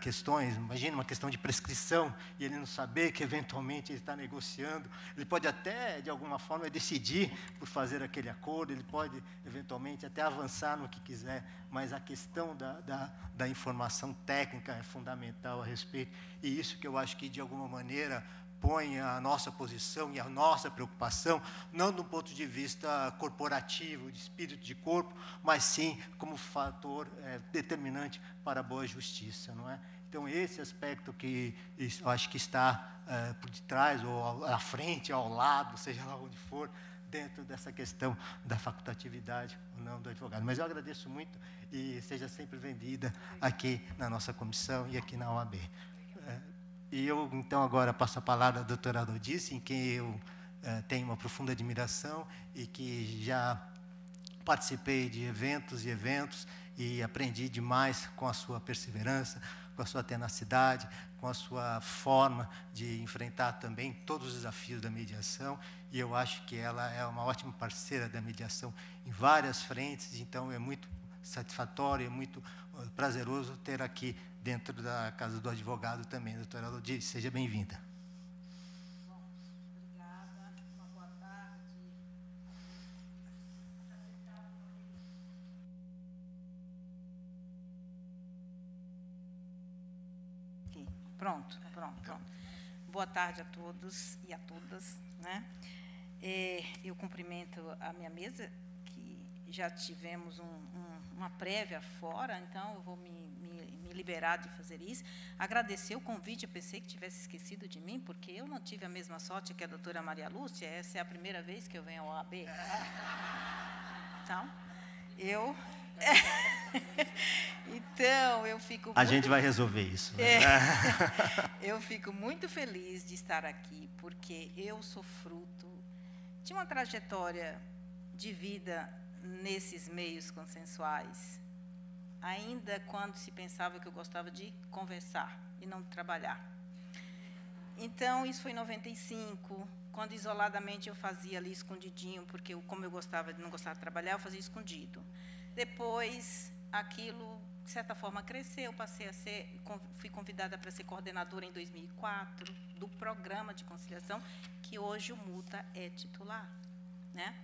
questões. Imagina uma questão de prescrição e ele não saber que eventualmente ele está negociando. Ele pode até, de alguma forma, decidir por fazer aquele acordo, ele pode eventualmente até avançar no que quiser, mas a questão da informação técnica é fundamental a respeito, e isso que eu acho que, de alguma maneira, põe a nossa posição e a nossa preocupação, não do ponto de vista corporativo, de espírito de corpo, mas sim como fator determinante para a boa justiça, não é? Então, esse aspecto que eu acho que está por detrás, ou à frente, ao lado, seja lá onde for, dentro dessa questão da facultatividade ou não do advogado. Mas eu agradeço muito e seja sempre bem-vinda aqui na nossa comissão e aqui na OAB. E eu, então, agora passo a palavra à doutora Adaldice, em quem eu tenho uma profunda admiração e que já participei de eventos e eventos e aprendi demais com a sua perseverança, com a sua tenacidade, com a sua forma de enfrentar também todos os desafios da mediação, e eu acho que ela é uma ótima parceira da mediação em várias frentes, então é muito satisfatório, é muito prazeroso ter aqui dentro da Casa do Advogado também. Doutora Adaldice, seja bem-vinda. Bom, obrigada, uma boa tarde. Aqui. Pronto. Boa tarde a todos e a todas, né? Eu cumprimento a minha mesa, que já tivemos uma prévia fora, então eu vou me liberar de fazer isso. Agradecer o convite, eu pensei que tivesse esquecido de mim, porque eu não tive a mesma sorte que a doutora Maria Lúcia, essa é a primeira vez que eu venho ao OAB. Então, eu fico muito... A gente vai resolver isso. Né? Eu fico muito feliz de estar aqui, porque eu sou fruto de uma trajetória de vida nesses meios consensuais, ainda quando se pensava que eu gostava de conversar e não de trabalhar. Então, isso foi em 95, quando isoladamente eu fazia ali escondidinho, porque como eu não gostava de trabalhar, eu fazia escondido. Depois, aquilo, de certa forma, cresceu, fui convidada para ser coordenadora em 2004 do programa de conciliação, que hoje o MUTA é titular, né?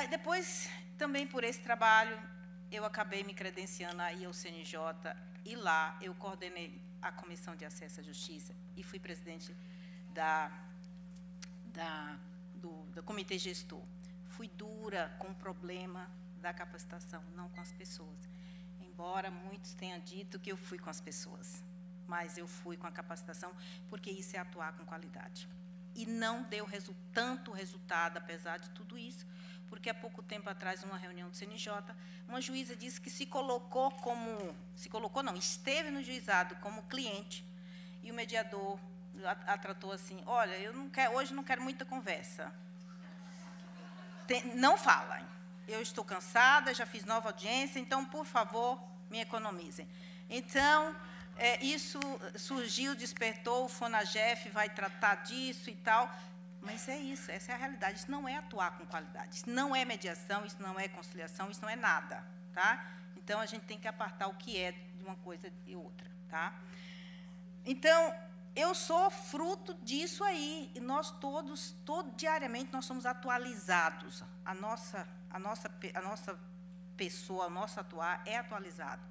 Depois, também por esse trabalho, eu acabei me credenciando aí ao CNJ, e lá eu coordenei a Comissão de Acesso à Justiça e fui presidente do Comitê Gestor. Fui dura com o problema da capacitação, não com as pessoas. Embora muitos tenham dito que eu fui com as pessoas, mas eu fui com a capacitação, porque isso é atuar com qualidade. E não deu tanto resultado, apesar de tudo isso, porque há pouco tempo atrás, numa reunião do CNJ, uma juíza disse que esteve no juizado como cliente, e o mediador a tratou assim: olha, hoje não quero muita conversa. Não falem. Eu estou cansada, já fiz nova audiência, então, por favor, me economizem. Então, isso surgiu, despertou, o FONAGEF vai tratar disso e tal. Mas é isso, essa é a realidade. Isso não é atuar com qualidade, isso não é mediação, isso não é conciliação, isso não é nada, tá? Então, a gente tem que apartar o que é de uma coisa e outra, tá? Então, eu sou fruto disso aí, e nós todos, diariamente, nós somos atualizados. A nossa pessoa, o nosso atuar é atualizado.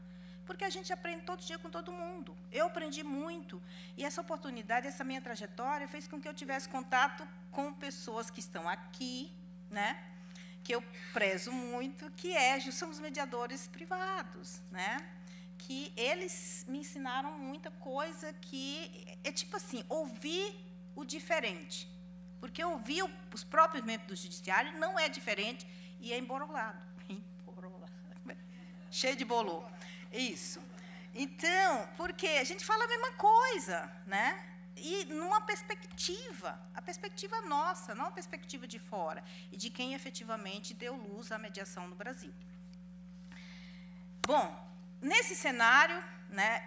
Porque a gente aprende todo dia com todo mundo. Eu aprendi muito, e essa oportunidade, essa minha trajetória, fez com que eu tivesse contato com pessoas que estão aqui, né? Que eu prezo muito, são os mediadores privados, né? Que eles me ensinaram muita coisa que é tipo assim, ouvir o diferente. Porque ouvir os próprios membros do judiciário não é diferente e é emborolado. Cheio de bolô. Isso. Então, porque a gente fala a mesma coisa, né? E numa perspectiva, a perspectiva nossa, não a perspectiva de fora, e de quem efetivamente deu luz à mediação no Brasil. Bom, nesse cenário, né,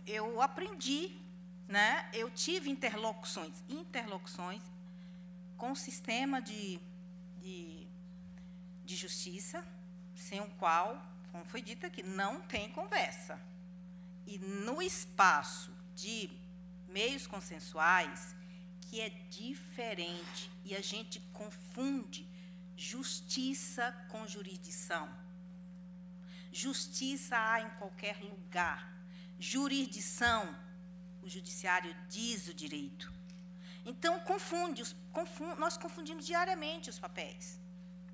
eu aprendi, né, eu tive interlocuções com o sistema de justiça, sem o qual, como foi dito aqui, não tem conversa. E no espaço de meios consensuais, que é diferente, e a gente confunde justiça com jurisdição. Justiça há em qualquer lugar. Jurisdição, o judiciário diz o direito. Então, nós confundimos diariamente os papéis,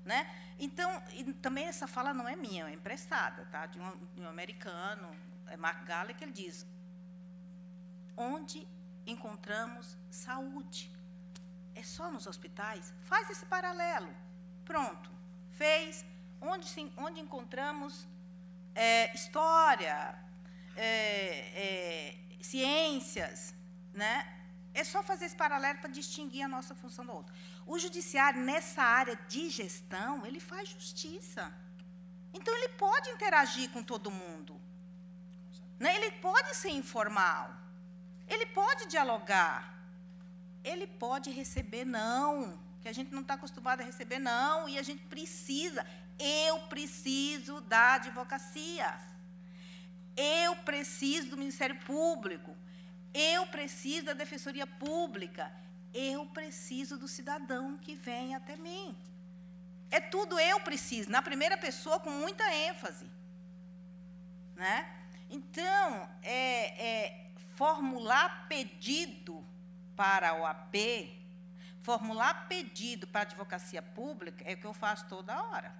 né? Então, também essa fala não é minha, é emprestada, tá? de um americano, Mark Gallagher, que ele diz: onde encontramos saúde? É só nos hospitais? Faz esse paralelo. Pronto, fez. Onde encontramos história, ciências, né? É só fazer esse paralelo para distinguir a nossa função da outra. O judiciário, nessa área de gestão, ele faz justiça. Então, ele pode interagir com todo mundo. Né? Ele pode ser informal. Ele pode dialogar. Ele pode receber não, que a gente não está acostumado a receber não, e a gente precisa. Eu preciso da advocacia. Eu preciso do Ministério Público. Eu preciso da Defensoria Pública. Eu preciso do cidadão que vem até mim. É tudo eu preciso, na primeira pessoa, com muita ênfase. Né? Então, formular pedido para a OAB, formular pedido para a advocacia pública, é o que eu faço toda hora.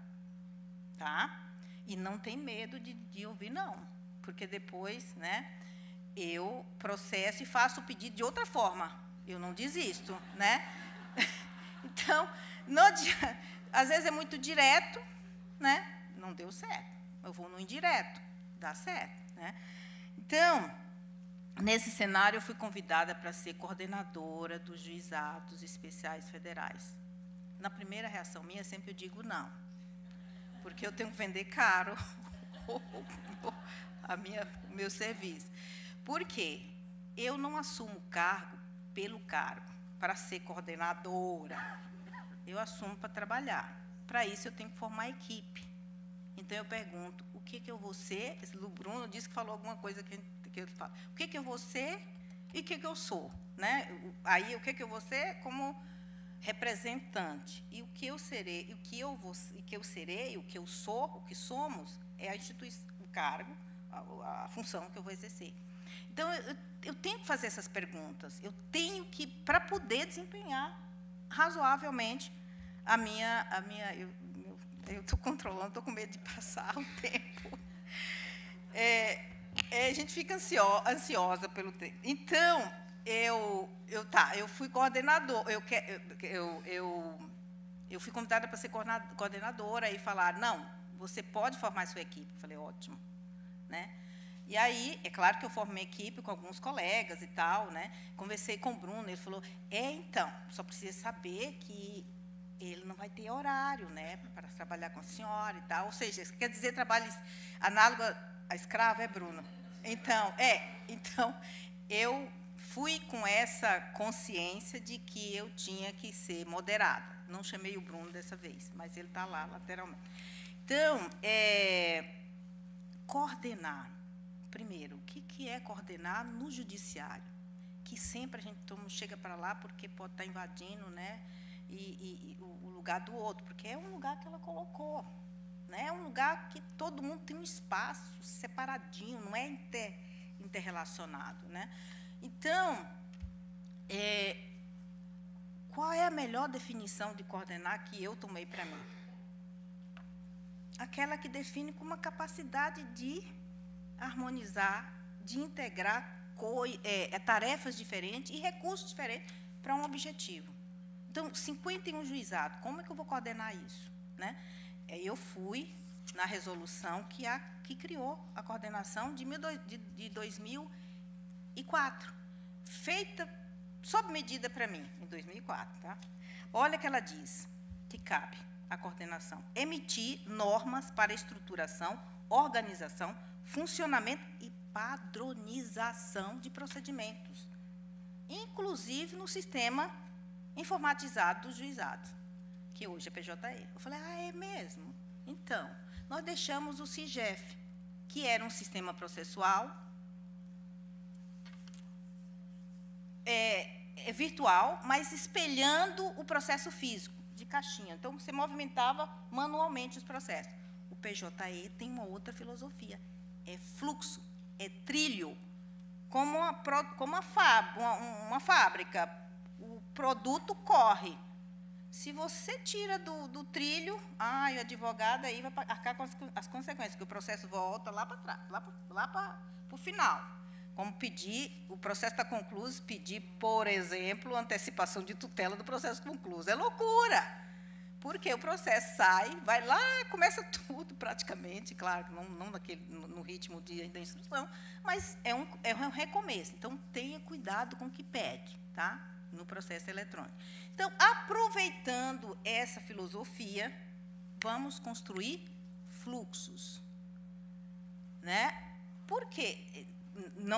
Tá? E não tem medo de ouvir não, porque depois, né, eu processo e faço o pedido de outra forma. Eu não desisto, né? Então, às vezes é muito direto, né? Não deu certo. Eu vou no indireto, dá certo, né? Então, nesse cenário, eu fui convidada para ser coordenadora dos juizados especiais federais. Na primeira reação minha, sempre eu digo não, porque eu tenho que vender caro o meu serviço. Por quê? Eu não assumo cargo pelo cargo, para ser coordenadora. Eu assumo para trabalhar. Para isso, eu tenho que formar equipe. Então, eu pergunto, o que eu vou ser? Esse Bruno disse que falou alguma coisa que eu falo. O que eu vou ser e o que eu sou? Né? Aí, o que eu vou ser como representante. E o que eu serei, e o que eu vou, e que eu serei, o que eu sou, o que somos, é a instituição, o cargo, a função que eu vou exercer. Então, eu tenho que fazer essas perguntas. Eu tenho que, para poder desempenhar razoavelmente a minha eu estou controlando, estou com medo de passar o tempo. A gente fica ansiosa pelo tempo. Então, eu fui coordenadora, eu fui convidada para ser coordenadora e falar, não, você pode formar a sua equipe. Eu falei, ótimo. Né? E aí, é claro que eu formei equipe com alguns colegas e tal, né? Conversei com o Bruno, ele falou, então, só precisa saber que ele não vai ter horário, né, para trabalhar com a senhora e tal. Ou seja, isso quer dizer trabalho análogo a escravo, Bruno? Então, eu fui com essa consciência de que eu tinha que ser moderada. Não chamei o Bruno dessa vez, mas ele está lá, lateralmente. Então, coordenar. primeiro, o que é coordenar no judiciário? Que sempre a gente chega para lá porque pode estar invadindo, né, e o lugar do outro, porque é um lugar que ela colocou, né, é um lugar que todo mundo tem um espaço separadinho, não é interrelacionado, né? Então, qual é a melhor definição de coordenar que eu tomei para mim? Aquela que define com uma capacidade de harmonizar, de integrar tarefas diferentes e recursos diferentes para um objetivo. Então, 51 juizados, como é que eu vou coordenar isso, né? Eu fui na resolução que criou a coordenação de 2004, feita sob medida para mim, em 2004. Tá? Olha que ela diz que cabe a coordenação emitir normas para estruturação, organização, funcionamento e padronização de procedimentos, inclusive no sistema informatizado dos juizados, que hoje é PJE. Eu falei, é mesmo? Então, nós deixamos o SIGEF, que era um sistema processual virtual, mas espelhando o processo físico, de caixinha. Então, você movimentava manualmente os processos. O PJE tem uma outra filosofia, é fluxo, é trilho, como uma fábrica. O produto corre. Se você tira do trilho, o advogado aí vai arcar com as consequências, porque o processo volta lá para trás, lá para o final. Como pedir, o processo está concluído, pedir, por exemplo, antecipação de tutela do processo concluído. É loucura! Porque o processo sai, vai lá, começa tudo praticamente, claro, não no ritmo da instrução, mas é um recomeço. Então, tenha cuidado com o que pede, tá? No processo eletrônico. Então, aproveitando essa filosofia, vamos construir fluxos, né? Porque,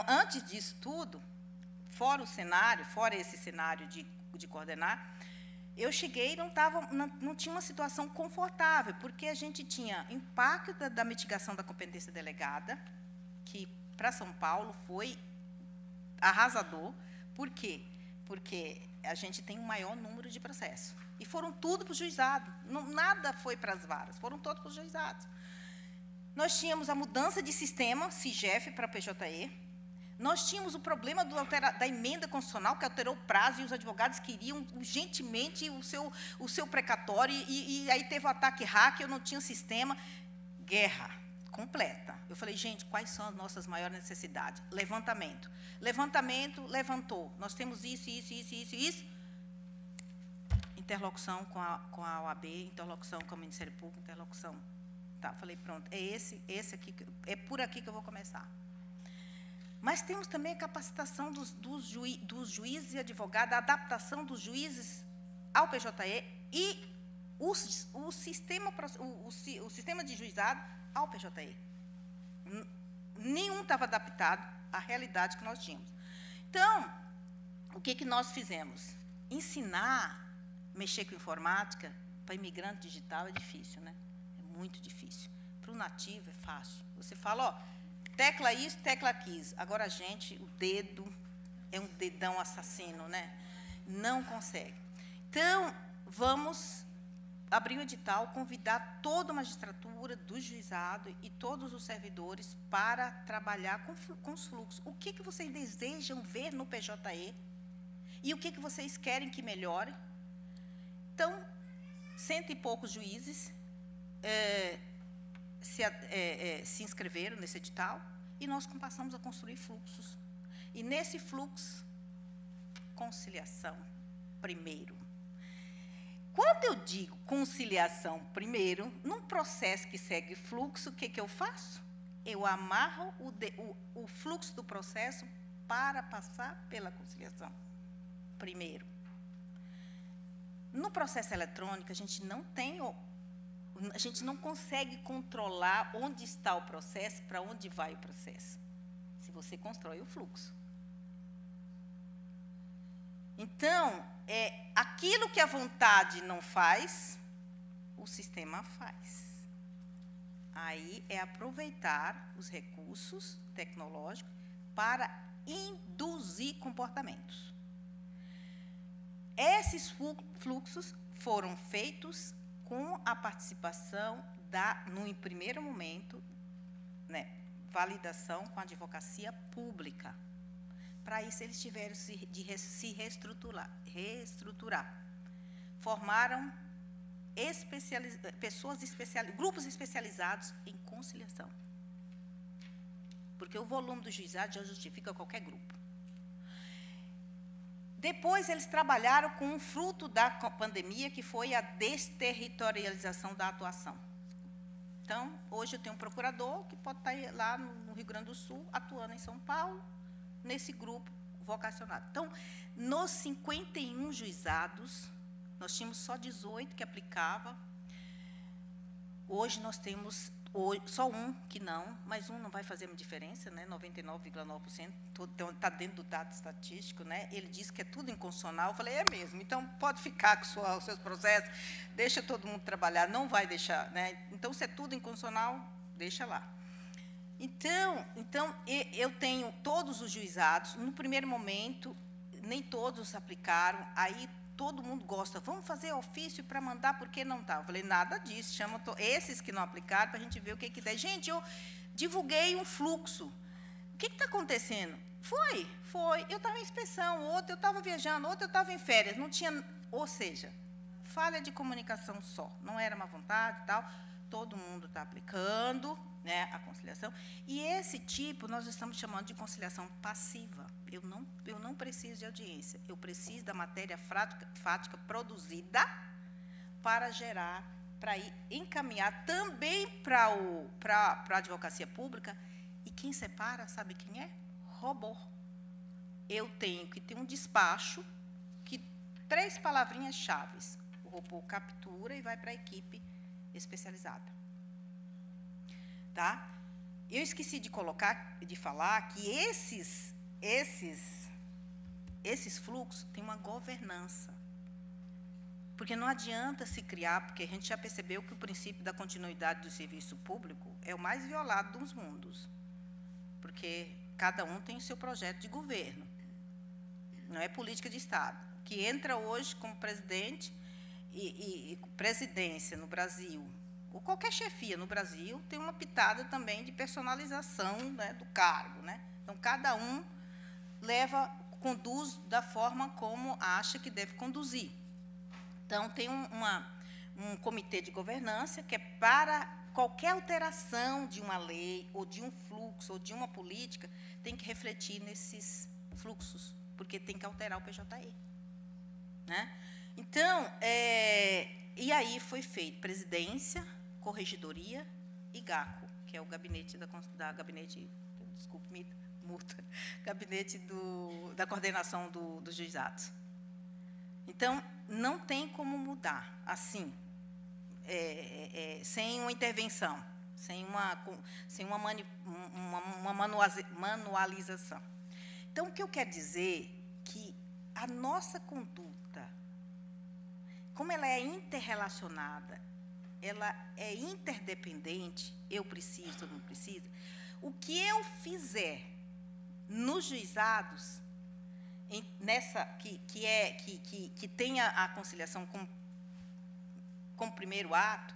antes disso tudo, fora esse cenário de coordenar, eu cheguei e não tinha uma situação confortável, porque a gente tinha impacto da mitigação da competência delegada, que para São Paulo foi arrasador. Por quê? Porque a gente tem um maior número de processos. E foram tudo para o juizado. Nada foi para as varas, foram todos para os juizados. Nós tínhamos a mudança de sistema, SIGEF para PJE. Nós tínhamos o problema da emenda constitucional, que alterou o prazo, e os advogados queriam urgentemente o seu precatório, e aí teve o ataque hacker, eu não tinha sistema. Guerra completa. Eu falei, gente, quais são as nossas maiores necessidades? Levantamento. Levantamento, levantou. Nós temos isso. Interlocução com a OAB, interlocução com o Ministério Público, interlocução. Tá, falei, pronto, é esse aqui, é por aqui que eu vou começar. Mas temos também a capacitação dos juízes e advogados, a adaptação dos juízes ao PJE e o sistema de juizado ao PJE. Nenhum estava adaptado à realidade que nós tínhamos. Então, o que nós fizemos? Ensinar, mexer com informática, para imigrante digital é difícil, né? É muito difícil. Para o nativo é fácil. Você fala, tecla isso, tecla aquilo. Agora, a gente, o dedo é um dedão assassino, né? Não consegue. Então, vamos abrir o edital, convidar toda a magistratura do juizado e todos os servidores para trabalhar com os fluxos. O que vocês desejam ver no PJE e o que vocês querem que melhore? Então, 100 e poucos juízes se inscreveram nesse edital e nós passamos a construir fluxos. E, nesse fluxo, conciliação primeiro. Quando eu digo conciliação primeiro, num processo que segue fluxo, o que eu faço? Eu amarro o fluxo do processo para passar pela conciliação primeiro. No processo eletrônico, a gente não consegue controlar onde está o processo, para onde vai o processo, se você constrói o fluxo. Então, aquilo que a vontade não faz, o sistema faz. Aí é aproveitar os recursos tecnológicos para induzir comportamentos. Esses fluxos foram feitos com a participação no primeiro momento, né, validação com a advocacia pública. Para isso, eles tiveram de se reestruturar. Formaram grupos especializados em conciliação. Porque o volume do juizado já justifica qualquer grupo. Depois, eles trabalharam com um fruto da pandemia, que foi a desterritorialização da atuação. Então, hoje eu tenho um procurador que pode estar lá no Rio Grande do Sul, atuando em São Paulo, nesse grupo vocacionado. Então, nos 51 juizados, nós tínhamos só 18 que aplicava. Hoje nós temos só um que não, mas um não vai fazer uma diferença, né? 99,9% está dentro do dado estatístico, né? Ele disse que é tudo inconstitucional. Eu falei, é mesmo, então pode ficar com os seus processos, deixa todo mundo trabalhar, não vai deixar, né? Então, se é tudo inconstitucional, deixa lá. Então, eu tenho todos os juizados. No primeiro momento, nem todos aplicaram. Aí, todo mundo gosta. Vamos fazer ofício para mandar, porque não está. Eu falei, nada disso. Chama esses que não aplicaram para a gente ver o que der. Gente, eu divulguei um fluxo. O que está acontecendo? Foi. Eu estava em inspeção, outro eu estava viajando, outro eu estava em férias. Não tinha... Ou seja, falha de comunicação só. Não era má vontade e tal. Todo mundo está aplicando, né, a conciliação. E esse tipo nós estamos chamando de conciliação passiva. Eu não preciso de audiência, eu preciso da matéria fática produzida para gerar, para encaminhar também para a advocacia pública. E quem separa, sabe quem é? Robô. Eu tenho que ter um despacho, que 3 palavrinhas-chave. O robô captura e vai para a equipe especializada. Tá? Eu esqueci de falar que esses fluxos têm uma governança. Porque não adianta se criar, porque a gente já percebeu que o princípio da continuidade do serviço público é o mais violado dos mundos. Porque cada um tem o seu projeto de governo. Não é política de Estado. O que entra hoje como presidente e presidência no Brasil, ou qualquer chefia no Brasil, tem uma pitada também de personalização, né, do cargo, né? Então, cada um conduz da forma como acha que deve conduzir. Então, tem um comitê de governança que é para qualquer alteração de uma lei, ou de um fluxo, ou de uma política, tem que refletir nesses fluxos, porque tem que alterar o PJE. Né? Então, e aí foi feito presidência, corregedoria e GACO, que é o gabinete gabinete da coordenação dos juizados. Então, não tem como mudar assim, sem uma intervenção, sem uma manualização. Então, o que eu quero dizer é que a nossa conduta, como ela é interrelacionada, ela é interdependente, eu preciso, todo mundo precisa, o que eu fizer nos juizados, que tenha a conciliação como primeiro ato,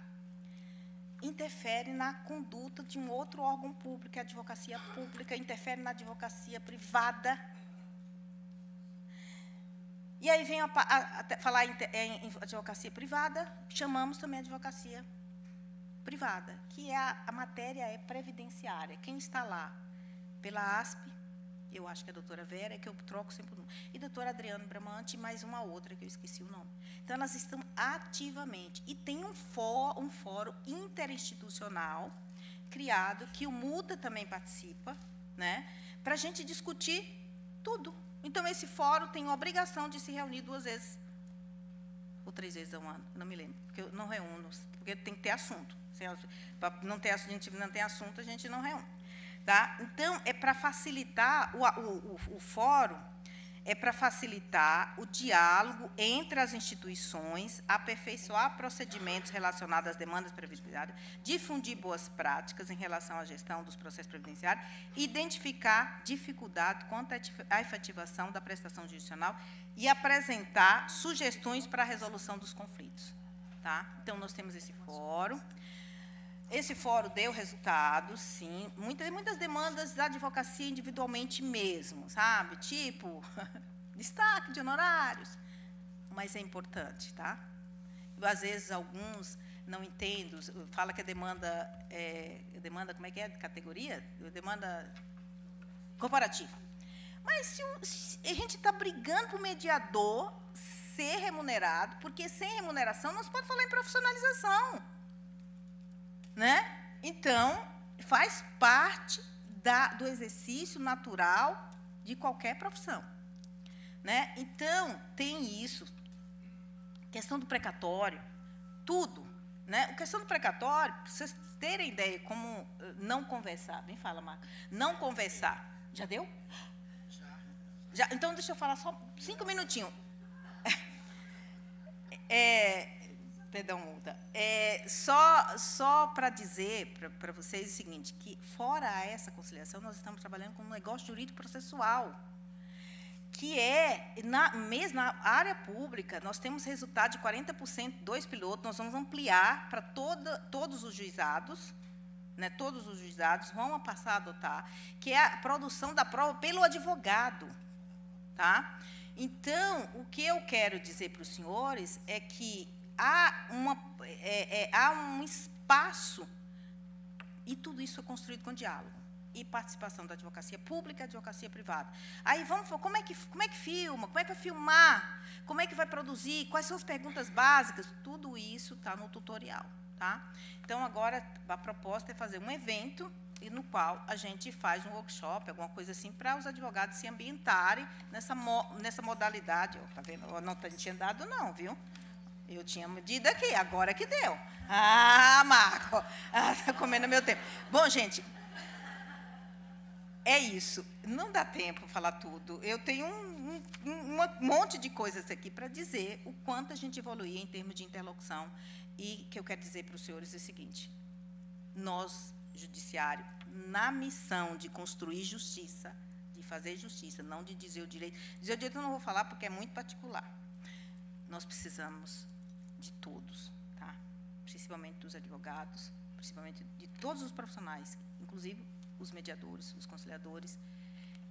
interfere na conduta de um outro órgão público, a advocacia pública, interfere na advocacia privada. E aí vem falar em advocacia privada, chamamos também a advocacia privada, que a matéria é previdenciária. Quem está lá? Pela ASP, eu acho que é a doutora Vera, que eu troco sempre o nome, e a doutora Adriana Bramante, e mais uma outra, que eu esqueci o nome. Então, elas estão ativamente. E tem um fórum interinstitucional criado, que o MUDA também participa, né, para a gente discutir tudo. Então, esse fórum tem a obrigação de se reunir 2 vezes, ou 3 vezes ao ano, não me lembro, porque eu não reúno, porque tem que ter assunto. Para a gente não ter assunto, a gente não reúne. Tá? Então, é para facilitar o fórum, é para facilitar o diálogo entre as instituições, aperfeiçoar procedimentos relacionados às demandas previdenciárias, difundir boas práticas em relação à gestão dos processos previdenciários, identificar dificuldades quanto à efetivação da prestação jurisdicional e apresentar sugestões para a resolução dos conflitos. Tá? Então, nós temos esse fórum. Esse fórum deu resultados, sim. Muitas demandas da advocacia individualmente mesmo, sabe? Tipo, destaque de honorários. Mas é importante, tá? Às vezes, alguns não entendem, fala que a demanda, como é que é? De categoria? Demanda corporativa. Mas se a gente está brigando para o mediador ser remunerado, porque sem remuneração não se pode falar em profissionalização. Né? Então, faz parte do exercício natural de qualquer profissão. Né? Então, tem isso. Questão do precatório, tudo. Né? A questão do precatório, para vocês terem ideia como não conversar. Bem fala, Marco. Não conversar. Já deu? Já. Então, deixa eu falar só 5 minutinhos. Perdão, multa. Só para dizer para vocês o seguinte, que fora essa conciliação, nós estamos trabalhando com um negócio jurídico processual, que mesmo na área pública, nós temos resultado de 40%, 2 pilotos, nós vamos ampliar para todos os juizados, né, todos os juizados vão passar a adotar, que é a produção da prova pelo advogado. Tá? Então, o que eu quero dizer para os senhores é que há um espaço, e tudo isso é construído com diálogo, e participação da advocacia pública e advocacia privada. Aí vamos falar, como é que filma, como é que vai filmar, como é que vai produzir, quais são as perguntas básicas, tudo isso está no tutorial. Tá? Então, agora, a proposta é fazer um evento, e no qual a gente faz um workshop, alguma coisa assim, para os advogados se ambientarem nessa modalidade. Está vendo? Eu não tinha dado, não, viu? Eu tinha medido aqui, agora que deu. Ah, Marco, está comendo meu tempo. Bom, gente, é isso. Não dá tempo para falar tudo. Eu tenho um monte de coisas aqui para dizer o quanto a gente evoluía em termos de interlocução. E o que eu quero dizer para os senhores é o seguinte: nós, judiciário, na missão de construir justiça, de fazer justiça, não de dizer o direito. Dizer o direito eu não vou falar porque é muito particular. Nós precisamos de todos, tá? Principalmente dos advogados, principalmente de todos os profissionais, inclusive os mediadores, os conciliadores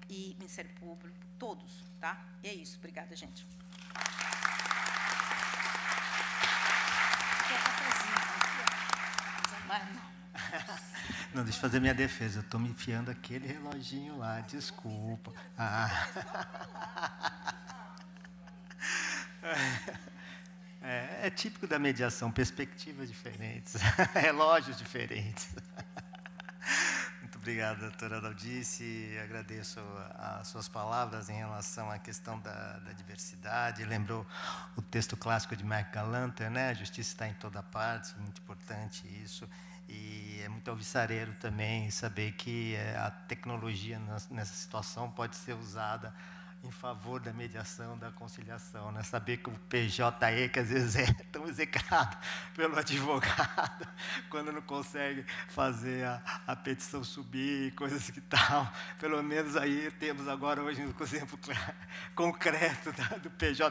e Ministério Público, todos, tá? E é isso. Obrigada, gente. Não, deixa eu fazer minha defesa. Eu estou me enfiando aquele reloginho lá, desculpa. É típico da mediação, perspectivas diferentes, relógios diferentes. Muito obrigado, doutora Daldice. Agradeço as suas palavras em relação à questão da diversidade. Lembrou o texto clássico de Mark Galanter, né? A justiça está em toda parte, muito importante isso. E é muito alvissareiro também saber que a tecnologia nessa situação pode ser usada em favor da mediação, da conciliação, né? Saber que o PJE, que às vezes é tão execrado pelo advogado, quando não consegue fazer a petição subir, coisas que tal, pelo menos aí temos agora hoje um exemplo concreto do PJE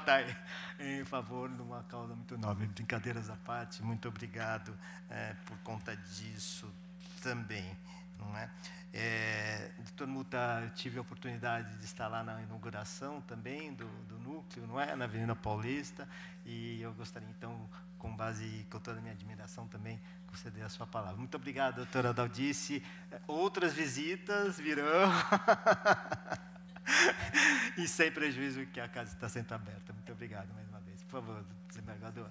em favor de uma causa muito nobre. Brincadeiras à parte, muito obrigado por conta disso também, não é? Doutor Muta, tive a oportunidade de estar lá na inauguração também do núcleo, não é? Na Avenida Paulista, e eu gostaria, então, com base, com toda a minha admiração também, conceder a sua palavra. Muito obrigado, doutora Daldice. Outras visitas virão, e sem prejuízo que a casa está sempre aberta. Muito obrigado mais uma vez. Por favor, desembargador.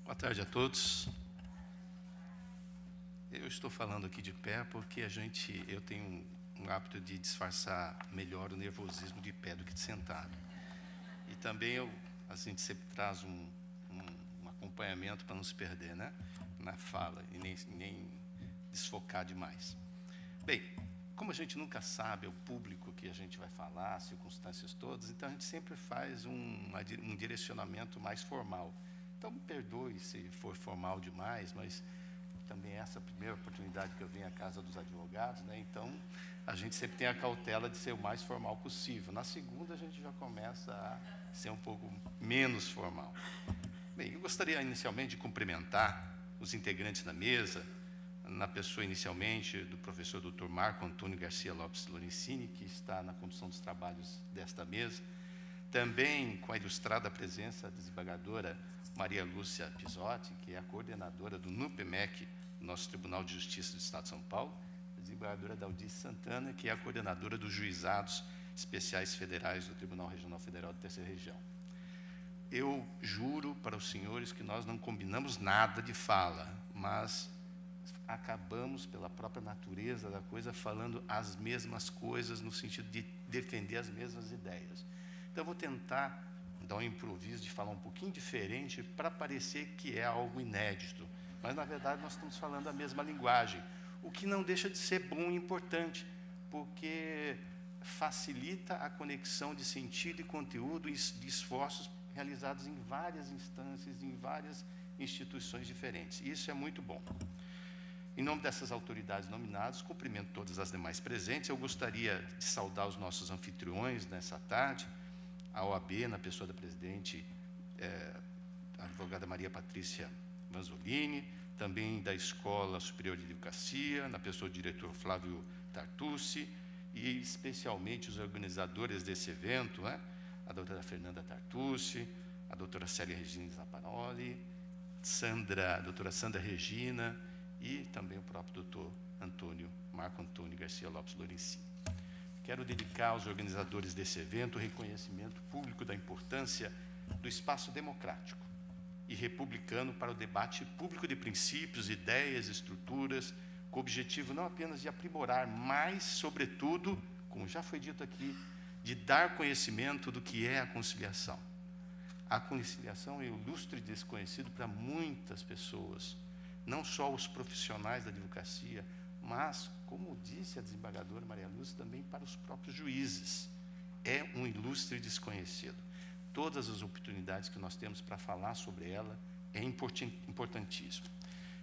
Boa tarde a todos. Eu estou falando aqui de pé porque eu tenho um hábito de disfarçar melhor o nervosismo de pé do que de sentado. E também a gente sempre traz um acompanhamento para não se perder, né, na fala e nem desfocar demais. Bem, como a gente nunca sabe o público que a gente vai falar, as circunstâncias todas, então a gente sempre faz um direcionamento mais formal. Então, me perdoe se for formal demais, mas também essa é a primeira oportunidade que eu venho à Casa dos Advogados, né? Então, a gente sempre tem a cautela de ser o mais formal possível. Na segunda, a gente já começa a ser um pouco menos formal. Bem, eu gostaria inicialmente de cumprimentar os integrantes da mesa, na pessoa inicialmente do professor Dr. Marco Antônio Garcia Lopes Lorenzini, que está na condução dos trabalhos desta mesa, também com a ilustrada presença da desembargadora Maria Lúcia Pisotti, que é a coordenadora do NUPEMEC, nosso Tribunal de Justiça do Estado de São Paulo, a desembargadora Daldice Santana, que é a coordenadora dos Juizados Especiais Federais do Tribunal Regional Federal da Terceira Região. Eu juro para os senhores que nós não combinamos nada de fala, mas acabamos, pela própria natureza da coisa, falando as mesmas coisas no sentido de defender as mesmas ideias. Então, eu vou tentar dar um improviso de falar um pouquinho diferente para parecer que é algo inédito. Mas, na verdade, nós estamos falando a mesma linguagem, o que não deixa de ser bom e importante, porque facilita a conexão de sentido e conteúdo e de esforços realizados em várias instâncias, em várias instituições diferentes. Isso é muito bom. Em nome dessas autoridades nominadas, cumprimento todas as demais presentes. Eu gostaria de saudar os nossos anfitriões nessa tarde, a OAB, na pessoa da presidente, a advogada Maria Patrícia Vanzolini, também da Escola Superior de Advocacia, na pessoa do diretor Flávio Tartucci, e especialmente os organizadores desse evento, né? A doutora Fernanda Tartucci, a doutora Célia Regina Zaparoli, a doutora Sandra Regina e também o próprio doutor Marco Antônio Garcia Lopes Lorenzini. Quero dedicar aos organizadores desse evento o reconhecimento público da importância do espaço democrático e republicano para o debate público de princípios, ideias, estruturas, com o objetivo não apenas de aprimorar, mas, sobretudo, como já foi dito aqui, de dar conhecimento do que é a conciliação. A conciliação é um ilustre desconhecido para muitas pessoas, não só os profissionais da advocacia, mas, como disse a desembargadora Maria Lúcia, também para os próprios juízes. É um ilustre desconhecido. Todas as oportunidades que nós temos para falar sobre ela é importantíssimo.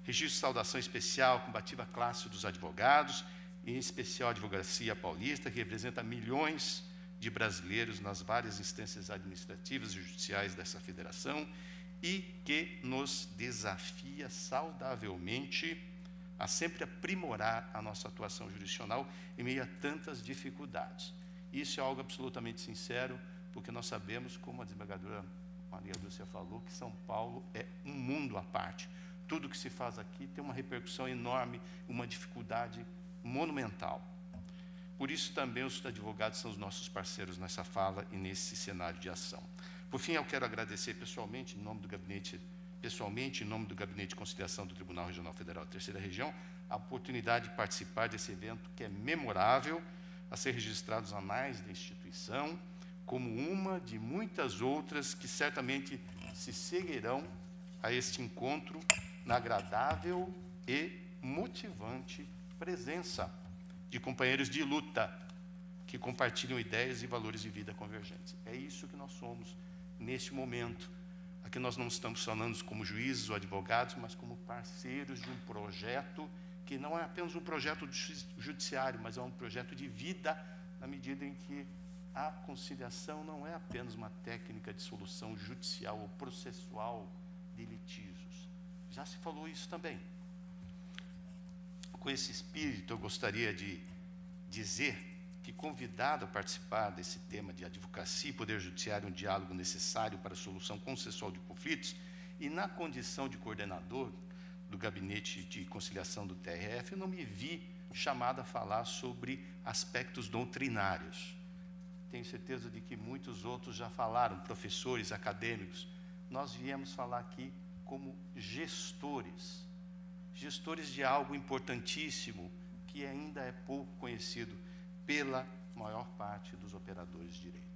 Registro de saudação especial, combativa classe dos advogados, em especial a Advocacia Paulista, que representa milhões de brasileiros nas várias instâncias administrativas e judiciais dessa federação e que nos desafia saudavelmente a sempre aprimorar a nossa atuação jurisdicional em meio a tantas dificuldades. Isso é algo absolutamente sincero, porque nós sabemos, como a desembargadora Maria Lúcia falou, que São Paulo é um mundo à parte. Tudo que se faz aqui tem uma repercussão enorme, uma dificuldade monumental. Por isso também os advogados são os nossos parceiros nessa fala e nesse cenário de ação. Por fim, eu quero agradecer pessoalmente, em nome do Gabinete de Conciliação do Tribunal Regional Federal da Terceira Região, a oportunidade de participar desse evento que é memorável, a ser registrado nos anais da instituição, como uma de muitas outras que certamente se seguirão a este encontro na agradável e motivante presença de companheiros de luta que compartilham ideias e valores de vida convergentes. É isso que nós somos neste momento. Aqui nós não estamos falando como juízes ou advogados, mas como parceiros de um projeto que não é apenas um projeto judiciário, mas é um projeto de vida, na medida em que a conciliação não é apenas uma técnica de solução judicial ou processual de litígios. Já se falou isso também. Com esse espírito, eu gostaria de dizer que, convidado a participar desse tema de advocacia e poder judiciário, um diálogo necessário para a solução consensual de conflitos, e na condição de coordenador do Gabinete de Conciliação do TRF, eu não me vi chamado a falar sobre aspectos doutrinários. Tenho certeza de que muitos outros já falaram, professores, acadêmicos. Nós viemos falar aqui como gestores de algo importantíssimo que ainda é pouco conhecido, pela maior parte dos operadores de direito.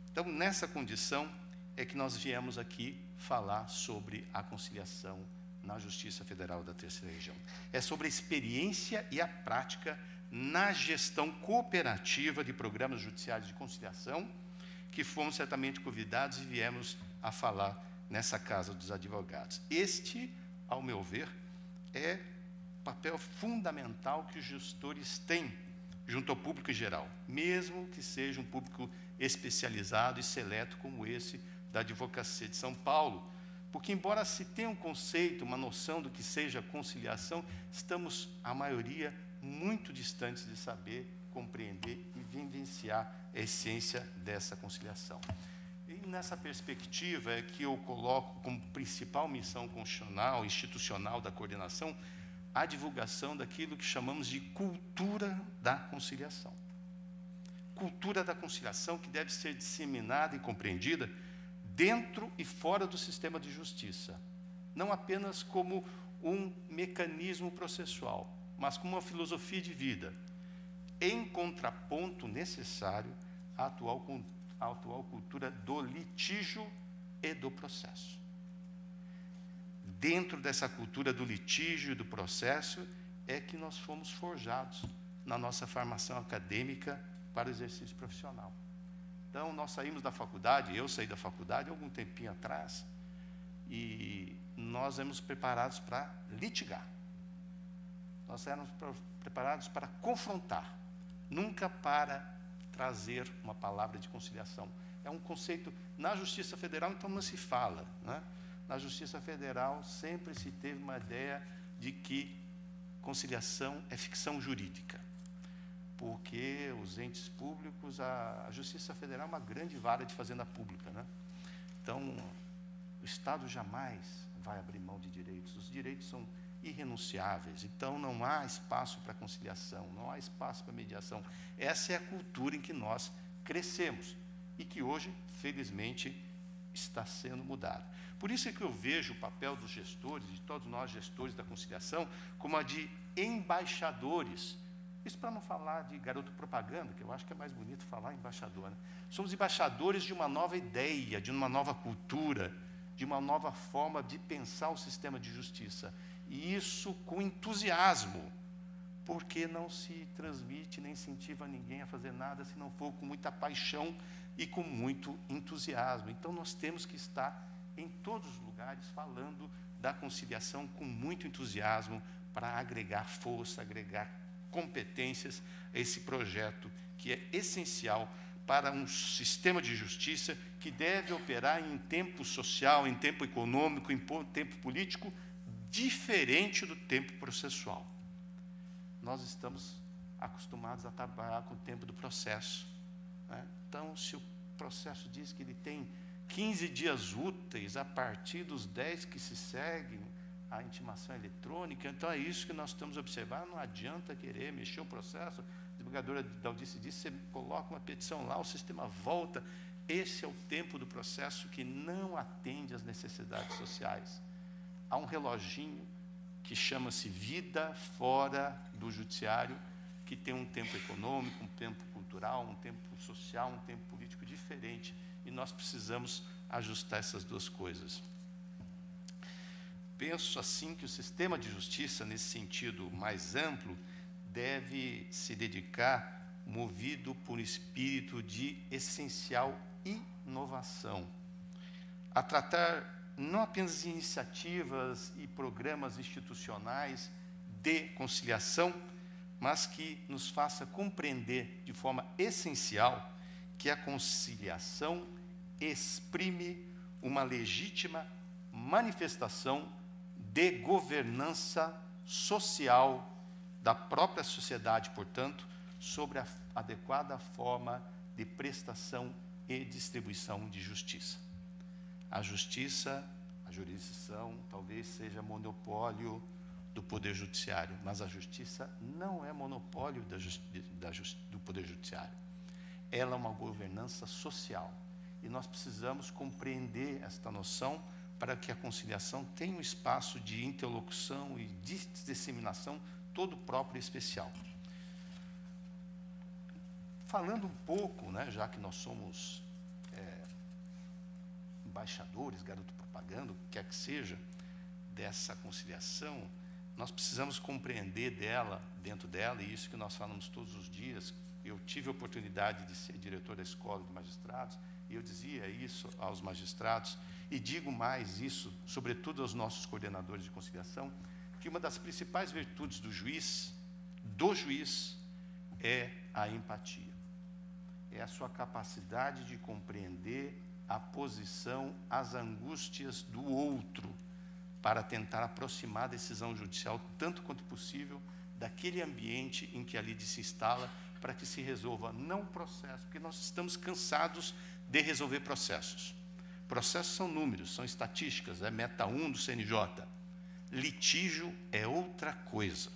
Então, nessa condição é que nós viemos aqui falar sobre a conciliação na Justiça Federal da Terceira Região. É sobre a experiência e a prática na gestão cooperativa de programas judiciários de conciliação, que fomos certamente convidados e viemos a falar nessa Casa dos Advogados. Este, ao meu ver, é o papel fundamental que os gestores têm junto ao público em geral, mesmo que seja um público especializado e seleto como esse da Advocacia de São Paulo, porque, embora se tenha um conceito, uma noção do que seja conciliação, estamos, a maioria, muito distantes de saber, compreender e vivenciar a essência dessa conciliação. E nessa perspectiva é que eu coloco como principal missão constitucional, institucional da coordenação, a divulgação daquilo que chamamos de cultura da conciliação. Cultura da conciliação que deve ser disseminada e compreendida dentro e fora do sistema de justiça, não apenas como um mecanismo processual, mas como uma filosofia de vida, em contraponto necessário à atual cultura do litígio e do processo. Dentro dessa cultura do litígio e do processo é que nós fomos forjados na nossa formação acadêmica para o exercício profissional. Então, nós saímos da faculdade, eu saí da faculdade há algum tempinho atrás, e nós éramos preparados para litigar. Nós éramos preparados para confrontar, nunca para trazer uma palavra de conciliação. É um conceito, na Justiça Federal, então, não se fala, né? Na Justiça Federal sempre se teve uma ideia de que conciliação é ficção jurídica, porque os entes públicos, a Justiça Federal é uma grande vara de fazenda pública, né? Então, o Estado jamais vai abrir mão de direitos, os direitos são irrenunciáveis, então não há espaço para conciliação, não há espaço para mediação. Essa é a cultura em que nós crescemos e que hoje, felizmente, está sendo mudada. Por isso é que eu vejo o papel dos gestores, de todos nós gestores da conciliação, como a de embaixadores. Isso para não falar de garoto propaganda, que eu acho que é mais bonito falar embaixador, né? Somos embaixadores de uma nova ideia, de uma nova cultura, de uma nova forma de pensar o sistema de justiça. E isso com entusiasmo, porque não se transmite nem incentiva ninguém a fazer nada se não for com muita paixão e com muito entusiasmo. Então, nós temos que estar em todos os lugares falando da conciliação com muito entusiasmo para agregar força, agregar competências a esse projeto que é essencial para um sistema de justiça que deve operar em tempo social, em tempo econômico, em tempo político, diferente do tempo processual. Nós estamos acostumados a trabalhar com o tempo do processo, né? Então, se o processo diz que ele tem 15 dias úteis a partir dos 10 que se seguem a intimação eletrônica, então é isso que nós estamos observando. Não adianta querer mexer o processo. A desembargadora Daldice disse, você coloca uma petição lá, o sistema volta. Esse é o tempo do processo que não atende às necessidades sociais. Há um reloginho que chama-se vida fora do judiciário, que tem um tempo econômico, um tempo cultural, um tempo social, um tempo político diferente, e nós precisamos ajustar essas duas coisas. Penso assim que o sistema de justiça, nesse sentido mais amplo, deve se dedicar, movido por um espírito de essencial inovação, a tratar não apenas de iniciativas e programas institucionais de conciliação, mas que nos faça compreender de forma essencial que a conciliação exprime uma legítima manifestação de governança social da própria sociedade, portanto, sobre a adequada forma de prestação e distribuição de justiça. A justiça, a jurisdição, talvez seja monopólio do Poder Judiciário, mas a justiça não é monopólio do Poder Judiciário. Ela é uma governança social. E nós precisamos compreender esta noção para que a conciliação tenha um espaço de interlocução e de disseminação todo próprio e especial. falando um pouco, né, já que nós somos embaixadores, garoto propaganda, o que quer que seja, dessa conciliação, nós precisamos compreender dentro dela, e isso que nós falamos todos os dias. Eu tive a oportunidade de ser diretor da Escola de Magistrados, e eu dizia isso aos magistrados, e digo mais isso, sobretudo aos nossos coordenadores de conciliação, que uma das principais virtudes do juiz é a empatia. É a sua capacidade de compreender a posição, as angústias do outro, para tentar aproximar a decisão judicial, tanto quanto possível, daquele ambiente em que a lide se instala, para que se resolva não o processo, porque nós estamos cansados de resolver processos. Processos são números, são estatísticas, é meta 1 do CNJ. Litígio é outra coisa.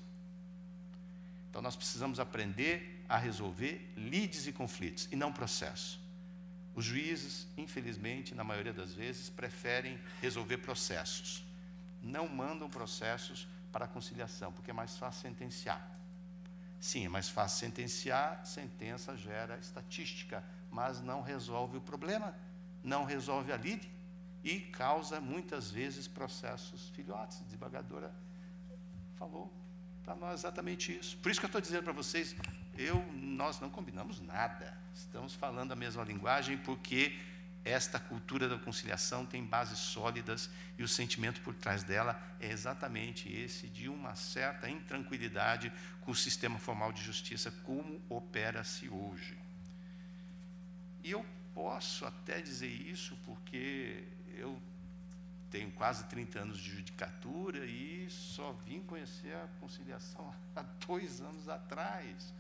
Então, nós precisamos aprender a resolver lides e conflitos, e não processo. Os juízes, infelizmente, na maioria das vezes, preferem resolver processos. Não mandam processos para a conciliação, porque é mais fácil sentenciar. Sim, é mais fácil sentenciar, sentença gera estatística, mas não resolve o problema, não resolve a lide e causa, muitas vezes, processos filhotes. A desembargadora falou para nós exatamente isso. Por isso que eu estou dizendo para vocês, nós não combinamos nada. Estamos falando a mesma linguagem porque esta cultura da conciliação tem bases sólidas e o sentimento por trás dela é exatamente esse de uma certa intranquilidade com o sistema formal de justiça como opera-se hoje. E eu posso até dizer isso porque eu tenho quase 30 anos de judicatura e só vim conhecer a conciliação há 2 anos atrás.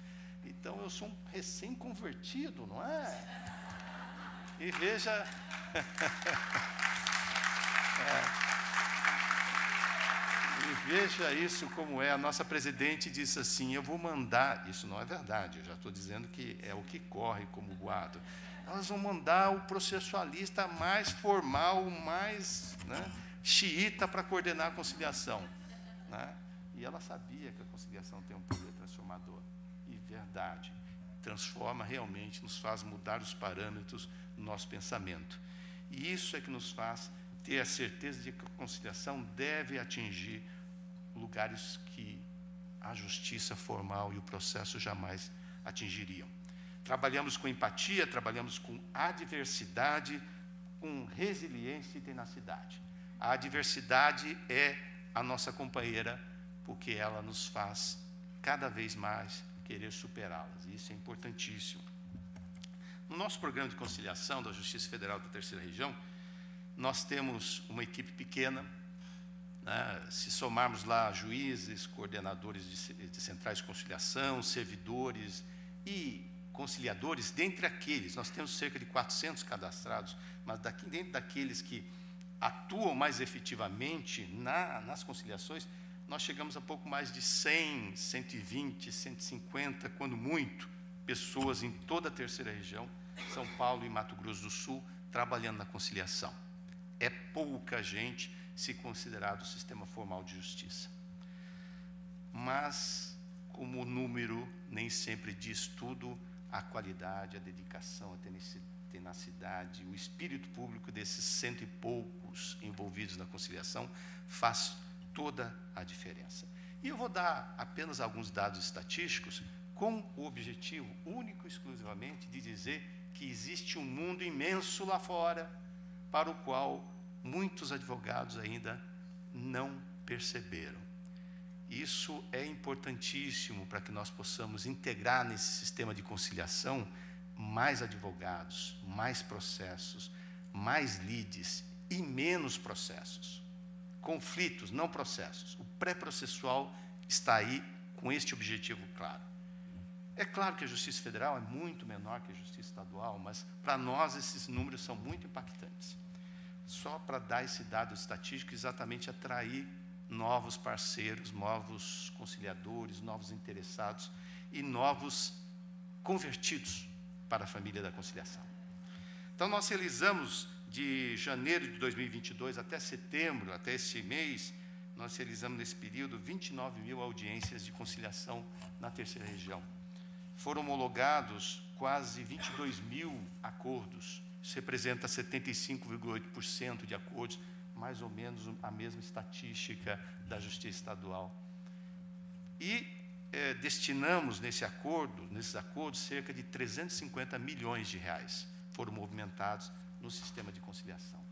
Então, eu sou um recém-convertido, não é? E veja... E veja isso como é. A nossa presidente disse assim, eu vou mandar... Isso não é verdade, eu já estou dizendo que é o que corre como boato. Elas vão mandar o processualista mais formal, mais xiita para coordenar a conciliação. Né? E ela sabia que a conciliação tem um poder transformador. E verdade, transforma realmente, nos faz mudar os parâmetros do nosso pensamento. E isso é que nos faz ter a certeza de que a conciliação deve atingir lugares que a justiça formal e o processo jamais atingiriam. Trabalhamos com empatia, trabalhamos com adversidade, com resiliência e tenacidade. A adversidade é a nossa companheira, porque ela nos faz cada vez mais querer superá-las. Isso é importantíssimo. No nosso programa de conciliação da Justiça Federal da Terceira Região, nós temos uma equipe pequena, né? Se somarmos lá juízes, coordenadores de centrais de conciliação, servidores e conciliadores, dentre aqueles, nós temos cerca de 400 cadastrados, mas dentro daqueles que atuam mais efetivamente nas conciliações, nós chegamos a pouco mais de 100, 120, 150, quando muito, pessoas em toda a Terceira Região, São Paulo e Mato Grosso do Sul, trabalhando na conciliação. É pouca gente se considerar do sistema formal de justiça. Mas, como o número nem sempre diz tudo, a qualidade, a dedicação, a tenacidade, o espírito público desses 100 e poucos envolvidos na conciliação faz toda a diferença. E eu vou dar apenas alguns dados estatísticos com o objetivo único e exclusivamente de dizer que existe um mundo imenso lá fora para o qual muitos advogados ainda não perceberam. Isso é importantíssimo para que nós possamos integrar nesse sistema de conciliação mais advogados, mais processos, mais lides e menos processos. Conflitos, não processos. O pré-processual está aí com este objetivo claro. É claro que a Justiça Federal é muito menor que a Justiça Estadual, mas para nós esses números são muito impactantes. Só para dar esse dado estatístico, exatamente atrair novos parceiros, novos conciliadores, novos interessados e novos convertidos para a família da conciliação. Então, nós realizamos de janeiro de 2022 até setembro, até esse mês, nós realizamos nesse período 29 mil audiências de conciliação na Terceira Região. Foram homologados quase 22 mil acordos. Isso representa 75,8% de acordos, mais ou menos a mesma estatística da Justiça Estadual. E destinamos nesses acordos, cerca de 350 milhões de reais foram movimentados no sistema de conciliação.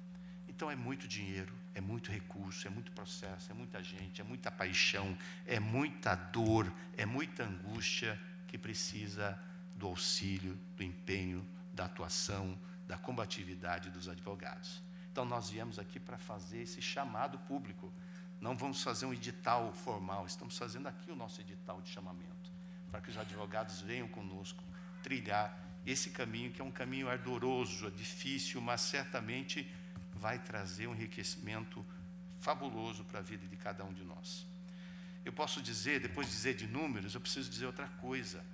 Então, é muito dinheiro, é muito recurso, é muito processo, é muita gente, é muita paixão, é muita dor, é muita angústia que precisa do auxílio, do empenho, da atuação, da combatividade dos advogados. Então, nós viemos aqui para fazer esse chamado público. Não vamos fazer um edital formal, estamos fazendo aqui o nosso edital de chamamento, para que os advogados venham conosco trilhar esse caminho, que é um caminho ardoroso, difícil, mas certamente vai trazer um enriquecimento fabuloso para a vida de cada um de nós. Eu posso dizer, depois de dizer de números, eu preciso dizer outra coisa.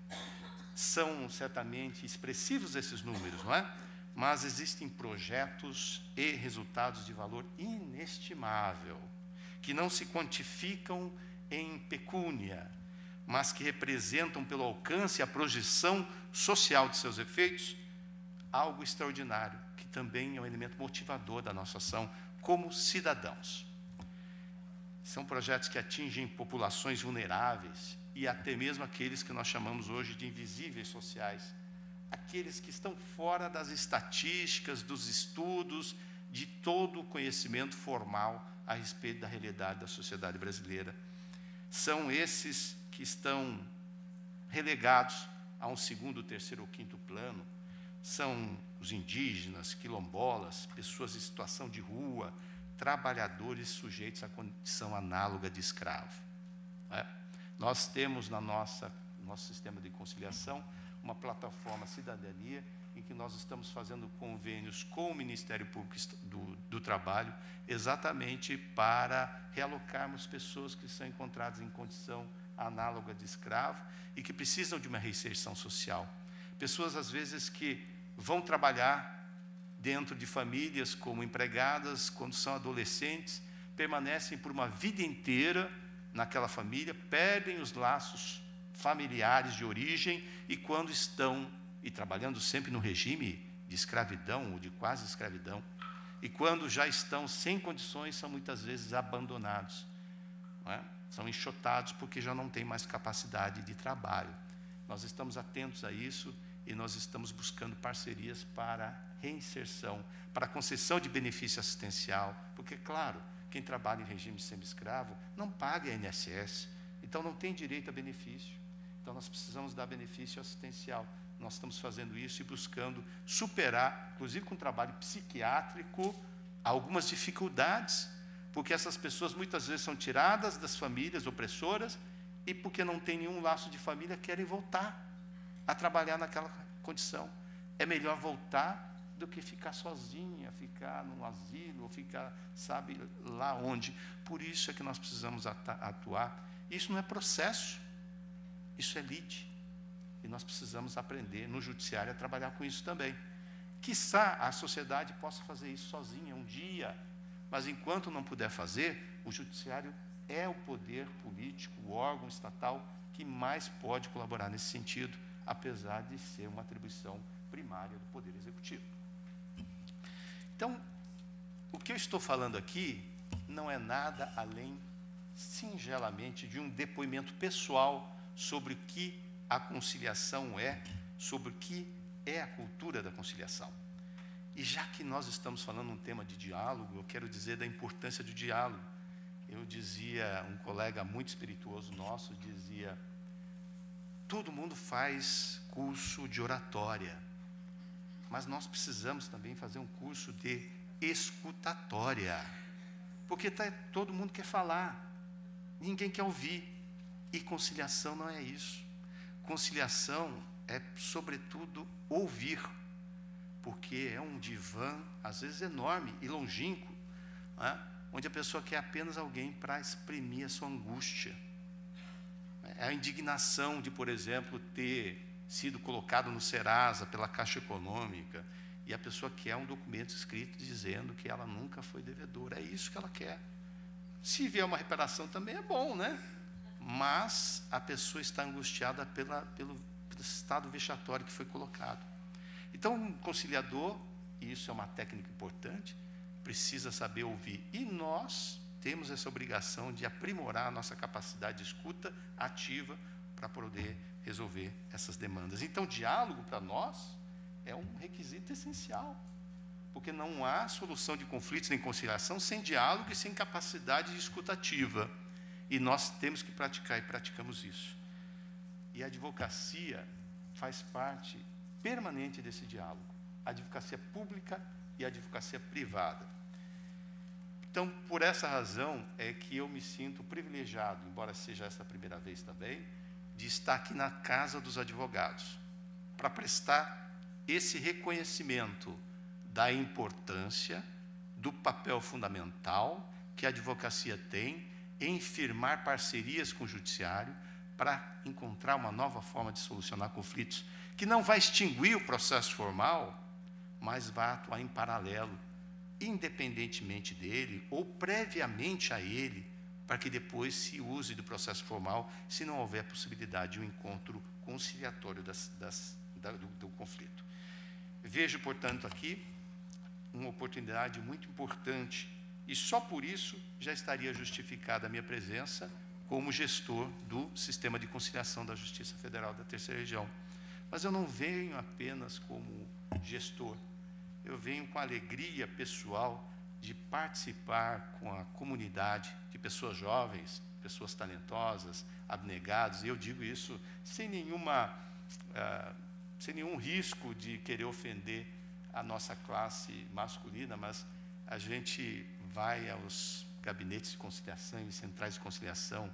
São certamente expressivos esses números, não é? Mas existem projetos e resultados de valor inestimável, que não se quantificam em pecúnia, mas que representam, pelo alcance e a projeção social de seus efeitos, algo extraordinário, que também é um elemento motivador da nossa ação como cidadãos. São projetos que atingem populações vulneráveis e até mesmo aqueles que nós chamamos hoje de invisíveis sociais, aqueles que estão fora das estatísticas, dos estudos, de todo o conhecimento formal a respeito da realidade da sociedade brasileira. São esses que estão relegados a um segundo, terceiro ou quinto plano. São os indígenas, quilombolas, pessoas em situação de rua, trabalhadores sujeitos à condição análoga de escravo. Nós temos no nosso sistema de conciliação uma plataforma Cidadania, em que nós estamos fazendo convênios com o Ministério Público do Trabalho, exatamente para realocarmos pessoas que são encontradas em condição análoga de escravo e que precisam de uma reinserção social. Pessoas, às vezes, que vão trabalhar dentro de famílias como empregadas, quando são adolescentes, permanecem por uma vida inteira naquela família, perdem os laços familiares de origem e quando estão, e trabalhando sempre no regime de escravidão ou de quase escravidão, e quando já estão sem condições, são muitas vezes abandonados, não é? São enxotados porque já não têm mais capacidade de trabalho. Nós estamos atentos a isso e nós estamos buscando parcerias para reinserção, para concessão de benefício assistencial, porque, claro, quem trabalha em regime semi-escravo não paga INSS, então não tem direito a benefício. Então, nós precisamos dar benefício assistencial. Nós estamos fazendo isso e buscando superar, inclusive com trabalho psiquiátrico, algumas dificuldades, porque essas pessoas muitas vezes são tiradas das famílias opressoras e porque não tem nenhum laço de família, querem voltar a trabalhar naquela condição. É melhor voltar do que ficar sozinha, ficar num asilo, ou ficar, sabe, lá onde. Por isso é que nós precisamos atuar. Isso não é processo, isso é lide. E nós precisamos aprender no judiciário a trabalhar com isso também. Quiçá a sociedade possa fazer isso sozinha um dia, mas enquanto não puder fazer, o judiciário é o poder político, o órgão estatal que mais pode colaborar nesse sentido, apesar de ser uma atribuição primária do Poder Executivo. Então, o que eu estou falando aqui não é nada além, singelamente, de um depoimento pessoal sobre o que a conciliação é, sobre o que é a cultura da conciliação. E já que nós estamos falando um tema de diálogo, eu quero dizer da importância do diálogo. Eu dizia, um colega muito espirituoso nosso dizia, todo mundo faz curso de oratória, mas nós precisamos também fazer um curso de escutatória, porque todo mundo quer falar, ninguém quer ouvir, e conciliação não é isso. Conciliação é, sobretudo, ouvir, porque é um divã, às vezes enorme e longínquo, onde a pessoa quer apenas alguém para exprimir a sua angústia. É a indignação de, por exemplo, ter sido colocado no Serasa pela Caixa Econômica e a pessoa quer um documento escrito dizendo que ela nunca foi devedora. É isso que ela quer. Se vier uma reparação também é bom, né? Mas a pessoa está angustiada desse estado vexatório que foi colocado. Então, um conciliador, e isso é uma técnica importante, precisa saber ouvir. E nós temos essa obrigação de aprimorar a nossa capacidade de escuta ativa para poder resolver essas demandas. Então, diálogo para nós é um requisito essencial, porque não há solução de conflitos nem conciliação sem diálogo e sem capacidade de escuta ativa. E nós temos que praticar, e praticamos isso. E a advocacia faz parte permanente desse diálogo. A advocacia pública e a advocacia privada. Então, por essa razão, é que eu me sinto privilegiado, embora seja essa a primeira vez também, de estar aqui na Casa dos Advogados, para prestar esse reconhecimento da importância, do papel fundamental que a advocacia tem em firmar parcerias com o judiciário para encontrar uma nova forma de solucionar conflitos, que não vai extinguir o processo formal, mas vai atuar em paralelo, independentemente dele ou previamente a ele, para que depois se use do processo formal, se não houver possibilidade de um encontro conciliatório do conflito. Vejo, portanto, aqui uma oportunidade muito importante, e só por isso já estaria justificada a minha presença como gestor do Sistema de Conciliação da Justiça Federal da Terceira Região. Mas eu não venho apenas como gestor, eu venho com a alegria pessoal de participar com a comunidade de pessoas jovens, pessoas talentosas, abnegados, e eu digo isso sem nenhum risco de querer ofender a nossa classe masculina, mas a gente vai aos gabinetes de conciliação e centrais de conciliação,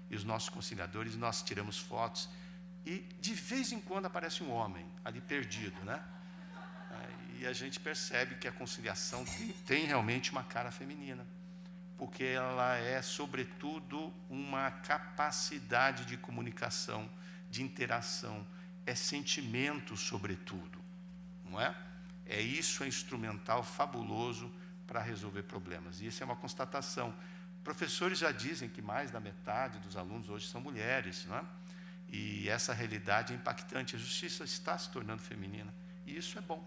e os nossos conciliadores, nós tiramos fotos, e de vez em quando aparece um homem ali perdido, né? E a gente percebe que a conciliação tem realmente uma cara feminina, porque ela é, sobretudo, uma capacidade de comunicação, de interação, é sentimento, sobretudo, não é? É isso, é instrumental fabuloso para resolver problemas. E isso é uma constatação. Professores já dizem que mais da metade dos alunos hoje são mulheres, não é? E essa realidade é impactante. A justiça está se tornando feminina. E isso é bom,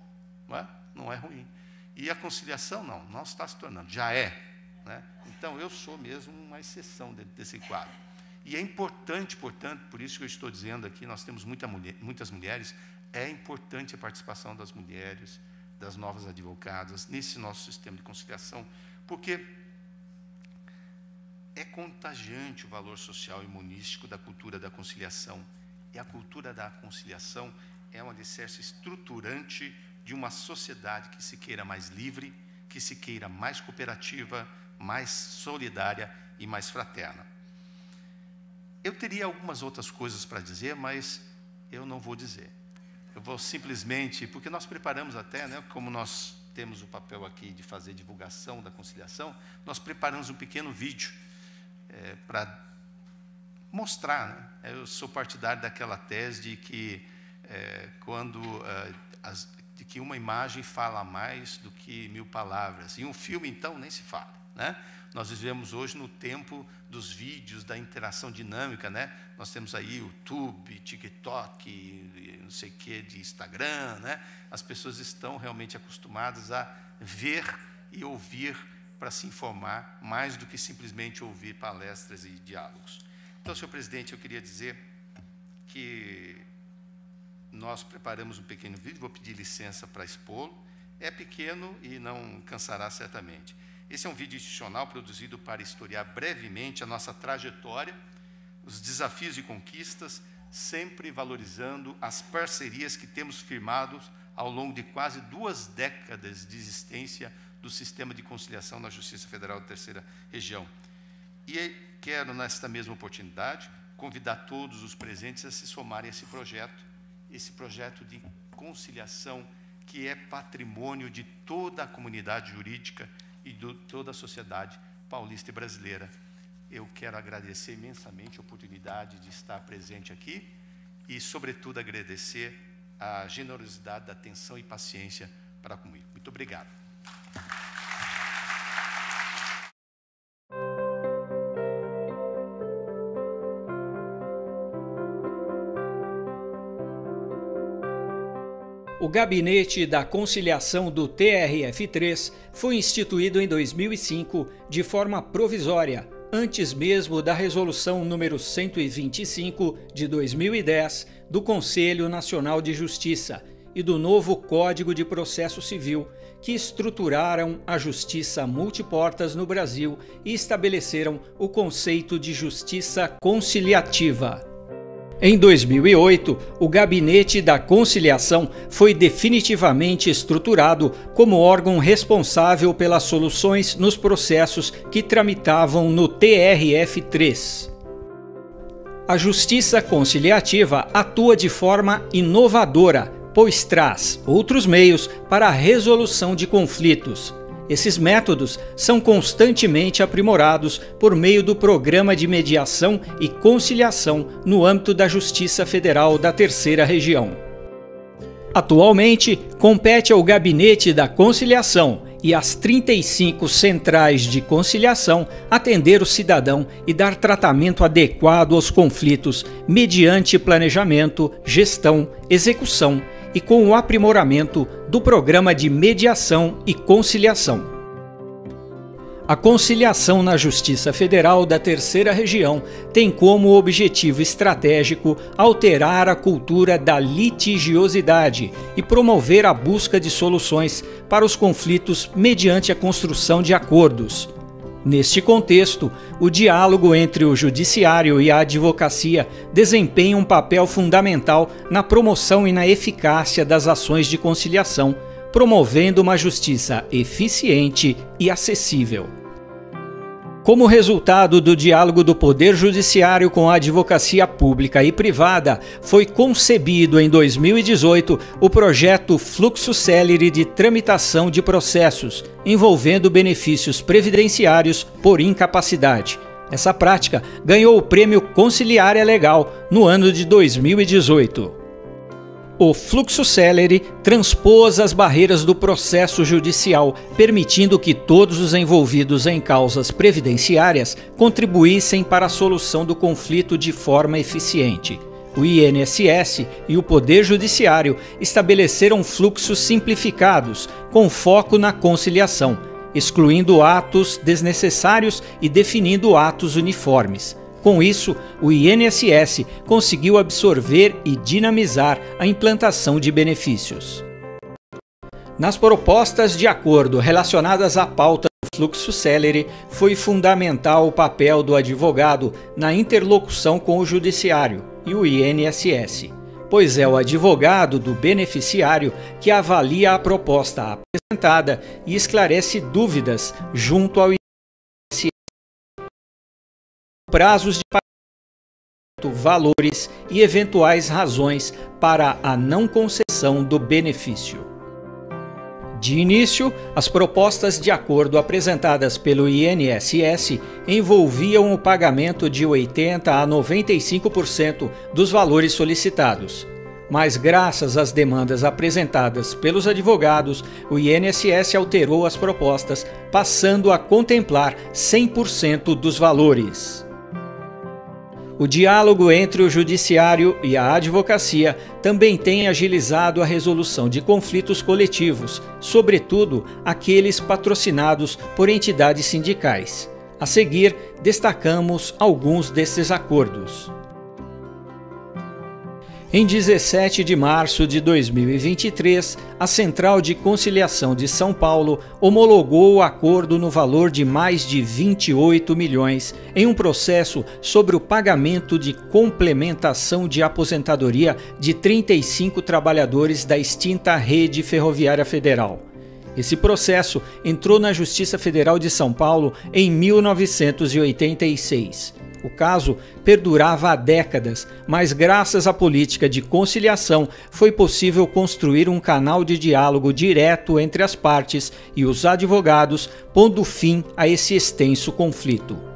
não é? Não é ruim. E a conciliação, não está se tornando, já é, né? Então, eu sou mesmo uma exceção dentro desse quadro. E é importante, portanto, por isso que eu estou dizendo aqui, nós temos muitas mulheres, é importante a participação das mulheres, das novas advogadas, nesse nosso sistema de conciliação, porque é contagiante o valor social e monístico da cultura da conciliação. E a cultura da conciliação é um alicerce estruturante de uma sociedade que se queira mais livre, que se queira mais cooperativa, mais solidária e mais fraterna. Eu teria algumas outras coisas para dizer, mas eu não vou dizer. Eu vou simplesmente, porque nós preparamos até, né, como nós temos o papel aqui de fazer divulgação da conciliação, nós preparamos um pequeno vídeo para mostrar, né? Eu sou partidário daquela tese de que de que uma imagem fala mais do que 1000 palavras. E um filme, então, nem se fala, né? Nós vivemos hoje no tempo dos vídeos, da interação dinâmica, né? Nós temos aí YouTube, TikTok, não sei o que, de Instagram, né? As pessoas estão realmente acostumadas a ver e ouvir para se informar, mais do que simplesmente ouvir palestras e diálogos. Então, senhor presidente, eu queria dizer que nós preparamos um pequeno vídeo, vou pedir licença para expô-lo. É pequeno e não cansará certamente. Esse é um vídeo institucional produzido para historiar brevemente a nossa trajetória, os desafios e conquistas, sempre valorizando as parcerias que temos firmado ao longo de quase 2 décadas de existência do Sistema de Conciliação na Justiça Federal da Terceira Região. E quero, nesta mesma oportunidade, convidar todos os presentes a se somarem a esse projeto de conciliação que é patrimônio de toda a comunidade jurídica e de toda a sociedade paulista e brasileira. Eu quero agradecer imensamente a oportunidade de estar presente aqui e, sobretudo, agradecer a generosidade da atenção e paciência para comigo. Muito obrigado. O Gabinete da Conciliação do TRF3 foi instituído em 2005 de forma provisória, antes mesmo da Resolução número 125 de 2010 do Conselho Nacional de Justiça e do novo Código de Processo Civil, que estruturaram a justiça multiportas no Brasil e estabeleceram o conceito de justiça conciliativa. Em 2008, o Gabinete da Conciliação foi definitivamente estruturado como órgão responsável pelas soluções nos processos que tramitavam no TRF3. A justiça conciliativa atua de forma inovadora, pois traz outros meios para a resolução de conflitos. Esses métodos são constantemente aprimorados por meio do Programa de Mediação e Conciliação no âmbito da Justiça Federal da Terceira Região. Atualmente, compete ao Gabinete da Conciliação e às 35 centrais de conciliação atender o cidadão e dar tratamento adequado aos conflitos mediante planejamento, gestão, execução e com o aprimoramento do Programa de Mediação e Conciliação. A conciliação na Justiça Federal da Terceira Região tem como objetivo estratégico alterar a cultura da litigiosidade e promover a busca de soluções para os conflitos mediante a construção de acordos. Neste contexto, o diálogo entre o Judiciário e a advocacia desempenha um papel fundamental na promoção e na eficácia das ações de conciliação, promovendo uma justiça eficiente e acessível. Como resultado do diálogo do Poder Judiciário com a advocacia pública e privada, foi concebido em 2018 o projeto Fluxo Célere de Tramitação de Processos, envolvendo benefícios previdenciários por incapacidade. Essa prática ganhou o Prêmio Conciliária Legal no ano de 2018. O Fluxo Célere transpôs as barreiras do processo judicial, permitindo que todos os envolvidos em causas previdenciárias contribuíssem para a solução do conflito de forma eficiente. O INSS e o Poder Judiciário estabeleceram fluxos simplificados, com foco na conciliação, excluindo atos desnecessários e definindo atos uniformes. Com isso, o INSS conseguiu absorver e dinamizar a implantação de benefícios. Nas propostas de acordo relacionadas à pauta do Fluxo Célere, foi fundamental o papel do advogado na interlocução com o Judiciário e o INSS, pois é o advogado do beneficiário que avalia a proposta apresentada e esclarece dúvidas junto ao INSS. Prazos de pagamento, valores e eventuais razões para a não concessão do benefício. De início, as propostas de acordo apresentadas pelo INSS envolviam o pagamento de 80% a 95% dos valores solicitados. Mas, graças às demandas apresentadas pelos advogados, o INSS alterou as propostas, passando a contemplar 100% dos valores. O diálogo entre o Judiciário e a advocacia também tem agilizado a resolução de conflitos coletivos, sobretudo aqueles patrocinados por entidades sindicais. A seguir, destacamos alguns desses acordos. Em 17 de março de 2023, a Central de Conciliação de São Paulo homologou o acordo no valor de mais de 28 milhões em um processo sobre o pagamento de complementação de aposentadoria de 35 trabalhadores da extinta Rede Ferroviária Federal. Esse processo entrou na Justiça Federal de São Paulo em 1986. O caso perdurava há décadas, mas graças à política de conciliação foi possível construir um canal de diálogo direto entre as partes e os advogados, pondo fim a esse extenso conflito.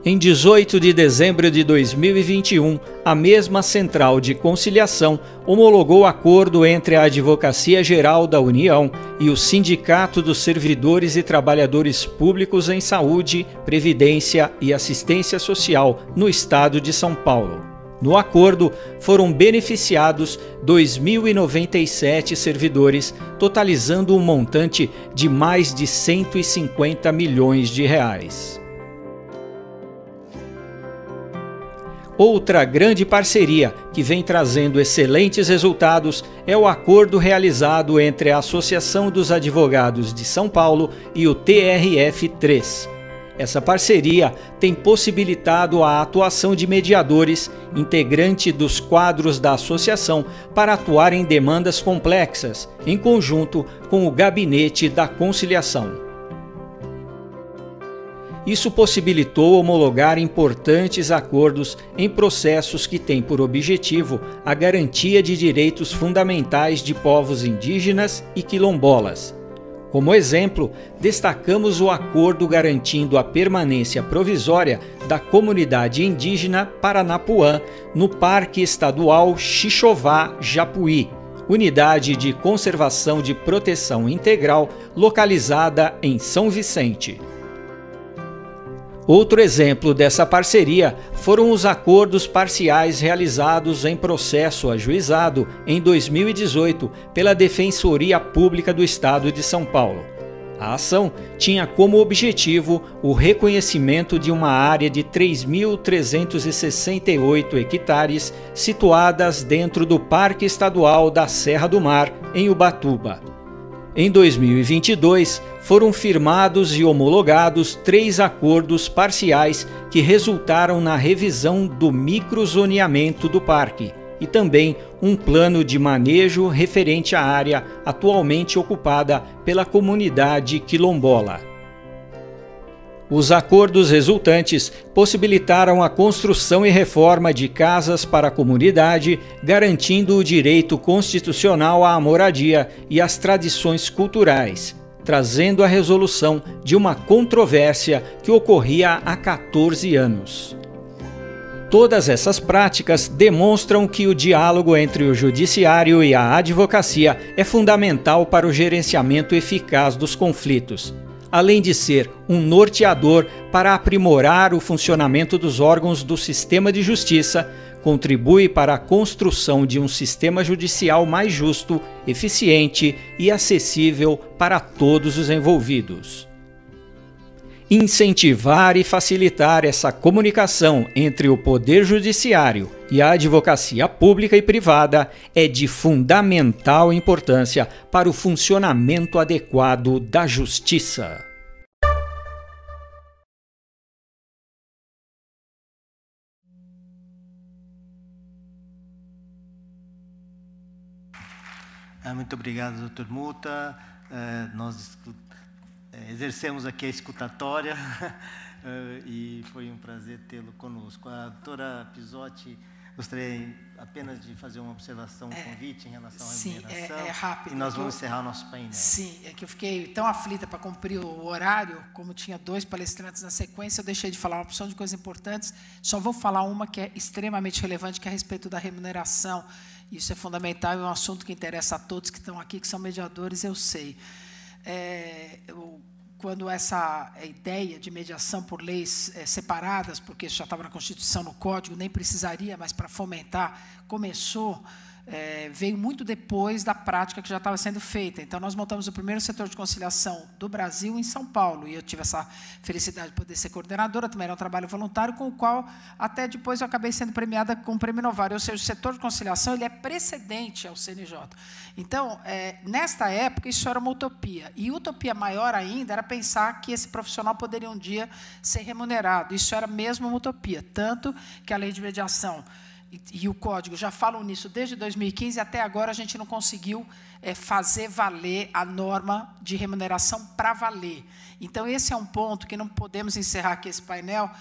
Em 18 de dezembro de 2021, a mesma Central de Conciliação homologou acordo entre a Advocacia Geral da União e o Sindicato dos Servidores e Trabalhadores Públicos em Saúde, Previdência e Assistência Social no Estado de São Paulo. No acordo, foram beneficiados 2.097 servidores, totalizando um montante de mais de 150 milhões de reais. Outra grande parceria que vem trazendo excelentes resultados é o acordo realizado entre a Associação dos Advogados de São Paulo e o TRF3. Essa parceria tem possibilitado a atuação de mediadores, integrante dos quadros da associação, para atuar em demandas complexas, em conjunto com o Gabinete da Conciliação. Isso possibilitou homologar importantes acordos em processos que têm por objetivo a garantia de direitos fundamentais de povos indígenas e quilombolas. Como exemplo, destacamos o acordo garantindo a permanência provisória da comunidade indígena Paranapuã no Parque Estadual Xixová-Japuí, unidade de conservação de proteção integral localizada em São Vicente. Outro exemplo dessa parceria foram os acordos parciais realizados em processo ajuizado em 2018 pela Defensoria Pública do Estado de São Paulo. A ação tinha como objetivo o reconhecimento de uma área de 3.368 hectares situadas dentro do Parque Estadual da Serra do Mar, em Ubatuba. Em 2022, foram firmados e homologados 3 acordos parciais que resultaram na revisão do microzoneamento do parque e também um plano de manejo referente à área atualmente ocupada pela comunidade quilombola. Os acordos resultantes possibilitaram a construção e reforma de casas para a comunidade, garantindo o direito constitucional à moradia e às tradições culturais, trazendo a resolução de uma controvérsia que ocorria há 14 anos. Todas essas práticas demonstram que o diálogo entre o judiciário e a advocacia é fundamental para o gerenciamento eficaz dos conflitos, além de ser um norteador para aprimorar o funcionamento dos órgãos do sistema de justiça, contribui para a construção de um sistema judicial mais justo, eficiente e acessível para todos os envolvidos. Incentivar e facilitar essa comunicação entre o Poder Judiciário e a advocacia pública e privada é de fundamental importância para o funcionamento adequado da justiça. Muito obrigado, doutor Muta. Nós exercemos aqui a escutatória e foi um prazer tê-lo conosco. A doutora Pisotti, gostaria apenas de fazer uma observação, um convite em relação à remuneração. Sim, é rápido. E nós vamos encerrar o nosso painel. Sim, é que eu fiquei tão aflita para cumprir o horário, como tinha 2 palestrantes na sequência, eu deixei de falar uma opção de coisas importantes, só vou falar uma que é extremamente relevante, que é a respeito da remuneração. Isso é fundamental, é um assunto que interessa a todos que estão aqui, que são mediadores, eu sei. Quando essa ideia de mediação por leis separadas, porque isso já estava na Constituição, no Código, nem precisaria, mas para fomentar, começou, veio muito depois da prática que já estava sendo feita. Então, nós montamos o primeiro setor de conciliação do Brasil em São Paulo, e eu tive essa felicidade de poder ser coordenadora, também era um trabalho voluntário, com o qual, até depois, eu acabei sendo premiada com o Prêmio Novário, ou seja, o setor de conciliação ele é precedente ao CNJ. Então, nesta época, isso era uma utopia, e utopia maior ainda era pensar que esse profissional poderia um dia ser remunerado. Isso era mesmo uma utopia, tanto que a lei de mediação e o Código já falam nisso desde 2015 e até agora a gente não conseguiu fazer valer a norma de remuneração para valer. Então, esse é um ponto que não podemos encerrar aqui esse painel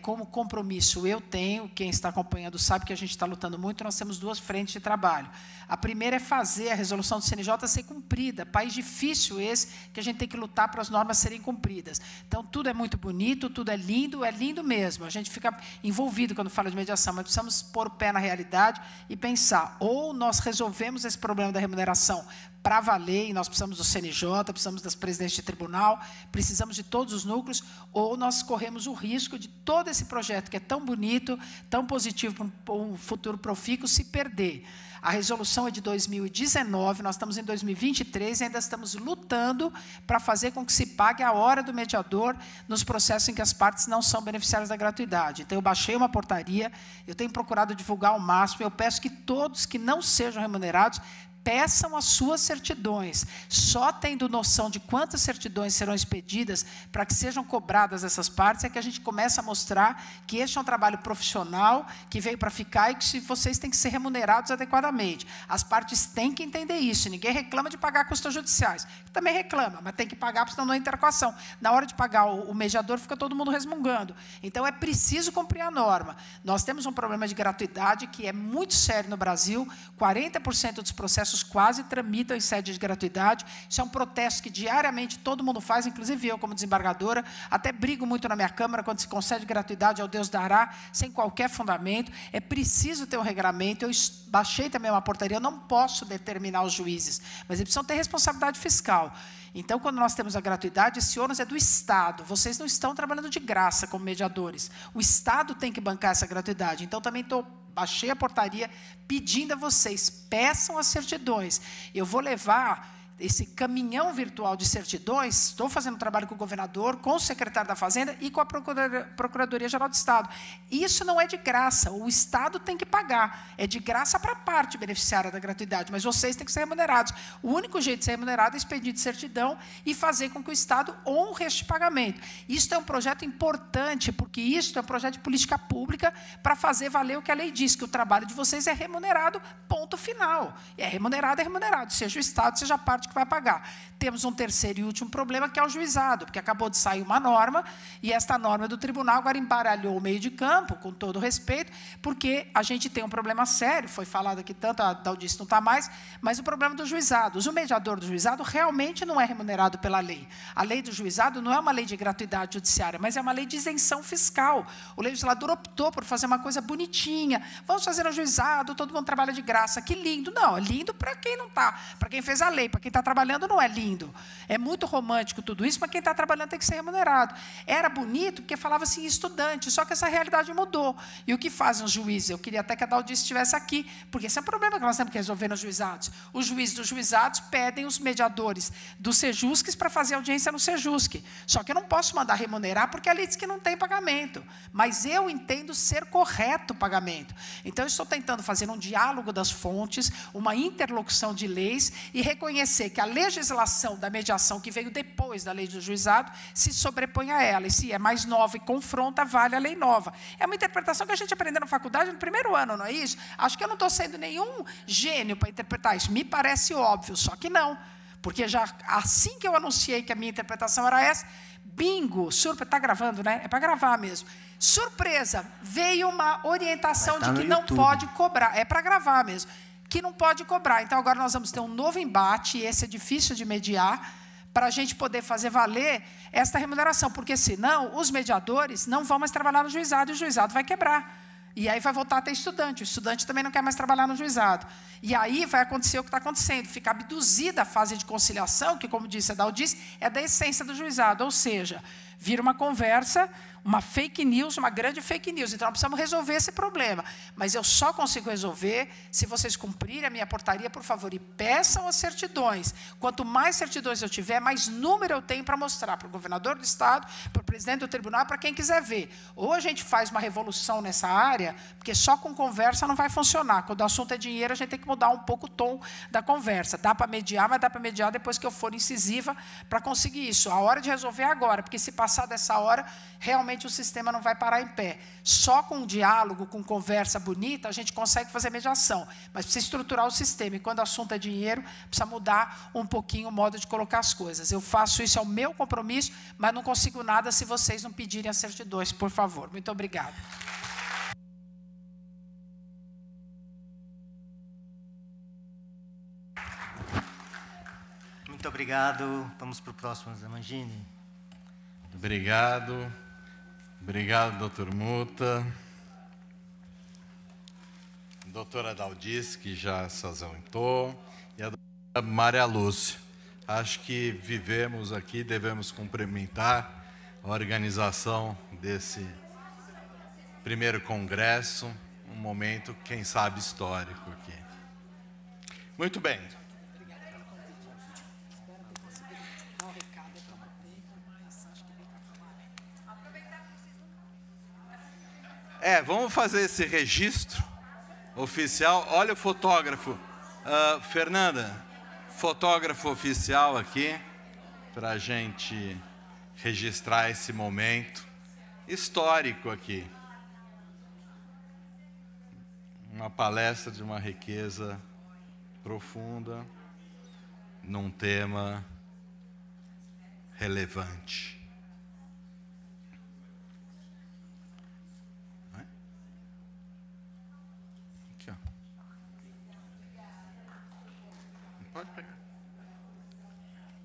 como compromisso. Eu tenho, quem está acompanhando sabe que a gente está lutando muito, nós temos 2 frentes de trabalho. A primeira é fazer a resolução do CNJ ser cumprida. País difícil esse, que a gente tem que lutar para as normas serem cumpridas. Então, tudo é muito bonito, tudo é lindo mesmo. A gente fica envolvido quando fala de mediação, mas precisamos pôr o pé na realidade e pensar, ou nós resolvemos esse problema da remuneração para valer, e nós precisamos do CNJ, precisamos das presidentes de tribunal, precisamos de todos os núcleos, ou nós corremos o risco de todo esse projeto que é tão bonito, tão positivo para um futuro profícuo, se perder. A resolução é de 2019, nós estamos em 2023 e ainda estamos lutando para fazer com que se pague a hora do mediador nos processos em que as partes não são beneficiárias da gratuidade. Então, eu baixei uma portaria, eu tenho procurado divulgar ao máximo, eu peço que todos que não sejam remunerados peçam as suas certidões. Só tendo noção de quantas certidões serão expedidas para que sejam cobradas essas partes, é que a gente começa a mostrar que este é um trabalho profissional, que veio para ficar e que vocês têm que ser remunerados adequadamente. As partes têm que entender isso. Ninguém reclama de pagar custas judiciais. Também reclama, mas tem que pagar, porque senão não entra equação. Na hora de pagar o mediador, fica todo mundo resmungando. Então, é preciso cumprir a norma. Nós temos um problema de gratuidade que é muito sério no Brasil. 40% dos processos quase tramitam em sede de gratuidade. Isso é um protesto que diariamente todo mundo faz, inclusive eu como desembargadora, até brigo muito na minha Câmara quando se concede gratuidade ao Deus dará, sem qualquer fundamento. É preciso ter um regramento. Eu baixei também uma portaria, eu não posso determinar os juízes, mas eles precisam ter responsabilidade fiscal. Então, quando nós temos a gratuidade, esse ônus é do Estado. Vocês não estão trabalhando de graça como mediadores. O Estado tem que bancar essa gratuidade. Então, também baixei a portaria pedindo a vocês, peçam as certidões. Eu vou levar esse caminhão virtual de certidões, estou fazendo trabalho com o governador, com o secretário da Fazenda e com a Procuradoria-Geral do Estado. Isso não é de graça, o Estado tem que pagar. É de graça para a parte beneficiária da gratuidade, mas vocês têm que ser remunerados. O único jeito de ser remunerado é expedir de certidão e fazer com que o Estado honre este pagamento. Isso é um projeto importante, porque isso é um projeto de política pública para fazer valer o que a lei diz, que o trabalho de vocês é remunerado, ponto final. É remunerado, seja o Estado, seja a parte que vai pagar. Temos um terceiro e último problema, que é o juizado, porque acabou de sair uma norma, e esta norma do tribunal agora embaralhou o meio de campo, com todo o respeito, porque a gente tem um problema sério, foi falado aqui tanto, a Daldice não está mais, mas o problema dos juizados. O mediador do juizado realmente não é remunerado pela lei. A lei do juizado não é uma lei de gratuidade judiciária, mas é uma lei de isenção fiscal. O legislador optou por fazer uma coisa bonitinha. Vamos fazer um juizado, todo mundo trabalha de graça. Que lindo. Não, é lindo para quem não está, para quem fez a lei, para quem está trabalhando não é lindo. É muito romântico tudo isso, mas quem está trabalhando tem que ser remunerado. Era bonito porque falava assim, estudante, só que essa realidade mudou. E o que fazem os juízes? Eu queria até que a Daldice estivesse aqui, porque esse é um problema que nós temos que resolver nos juizados. Os juízes dos juizados pedem os mediadores dos Sejusques para fazer audiência no Sejusque. Só que eu não posso mandar remunerar, porque a lei diz que não tem pagamento. Mas eu entendo ser correto o pagamento. Então, eu estou tentando fazer um diálogo das fontes, uma interlocução de leis e reconhecer que a legislação da mediação que veio depois da lei do juizado se sobrepõe a ela. E se é mais nova e confronta, vale a lei nova. É uma interpretação que a gente aprendeu na faculdade no primeiro ano, não é isso? Acho que eu não estou sendo nenhum gênio para interpretar isso. Me parece óbvio, só que não. Porque já assim que eu anunciei que a minha interpretação era essa, bingo, está gravando, né? É para gravar mesmo. Surpresa, veio uma orientação de que não pode cobrar. É para gravar mesmo. Que não pode cobrar. Então, agora nós vamos ter um novo embate, e esse é difícil de mediar, para a gente poder fazer valer esta remuneração, porque, senão, os mediadores não vão mais trabalhar no juizado, e o juizado vai quebrar. E aí vai voltar a ter estudante. O estudante também não quer mais trabalhar no juizado. E aí vai acontecer o que está acontecendo. Fica abduzida a fase de conciliação, que, como disse a Daldice, é da essência do juizado. Ou seja, vira uma conversa, uma fake news, uma grande fake news. Então, nós precisamos resolver esse problema. Mas eu só consigo resolver se vocês cumprirem a minha portaria, por favor, e peçam as certidões. Quanto mais certidões eu tiver, mais número eu tenho para mostrar para o governador do Estado, para o presidente do tribunal, para quem quiser ver. Ou a gente faz uma revolução nessa área, porque só com conversa não vai funcionar. Quando o assunto é dinheiro, a gente tem que mudar um pouco o tom da conversa. Dá para mediar, mas dá para mediar depois que eu for incisiva para conseguir isso. A hora de resolver é agora, porque se passar dessa hora, realmente o sistema não vai parar em pé. Só com um diálogo, com conversa bonita, a gente consegue fazer mediação. Mas precisa estruturar o sistema. E quando o assunto é dinheiro, precisa mudar um pouquinho o modo de colocar as coisas. Eu faço isso, é o meu compromisso, mas não consigo nada se vocês não pedirem as certidões, por favor. Muito obrigada. Muito obrigado. Vamos para o próximo, Zé Mangini. Obrigado. Obrigado, doutor Muta. Doutora Daldice, que já se ausentou, e a doutora Maria Lúcia, acho que vivemos aqui, devemos cumprimentar a organização desse primeiro congresso, um momento, quem sabe, histórico aqui. Muito bem. Vamos fazer esse registro oficial. Olha o fotógrafo. Fernanda, fotógrafo oficial aqui, para a gente registrar esse momento histórico aqui. Uma palestra de uma riqueza profunda, num tema relevante.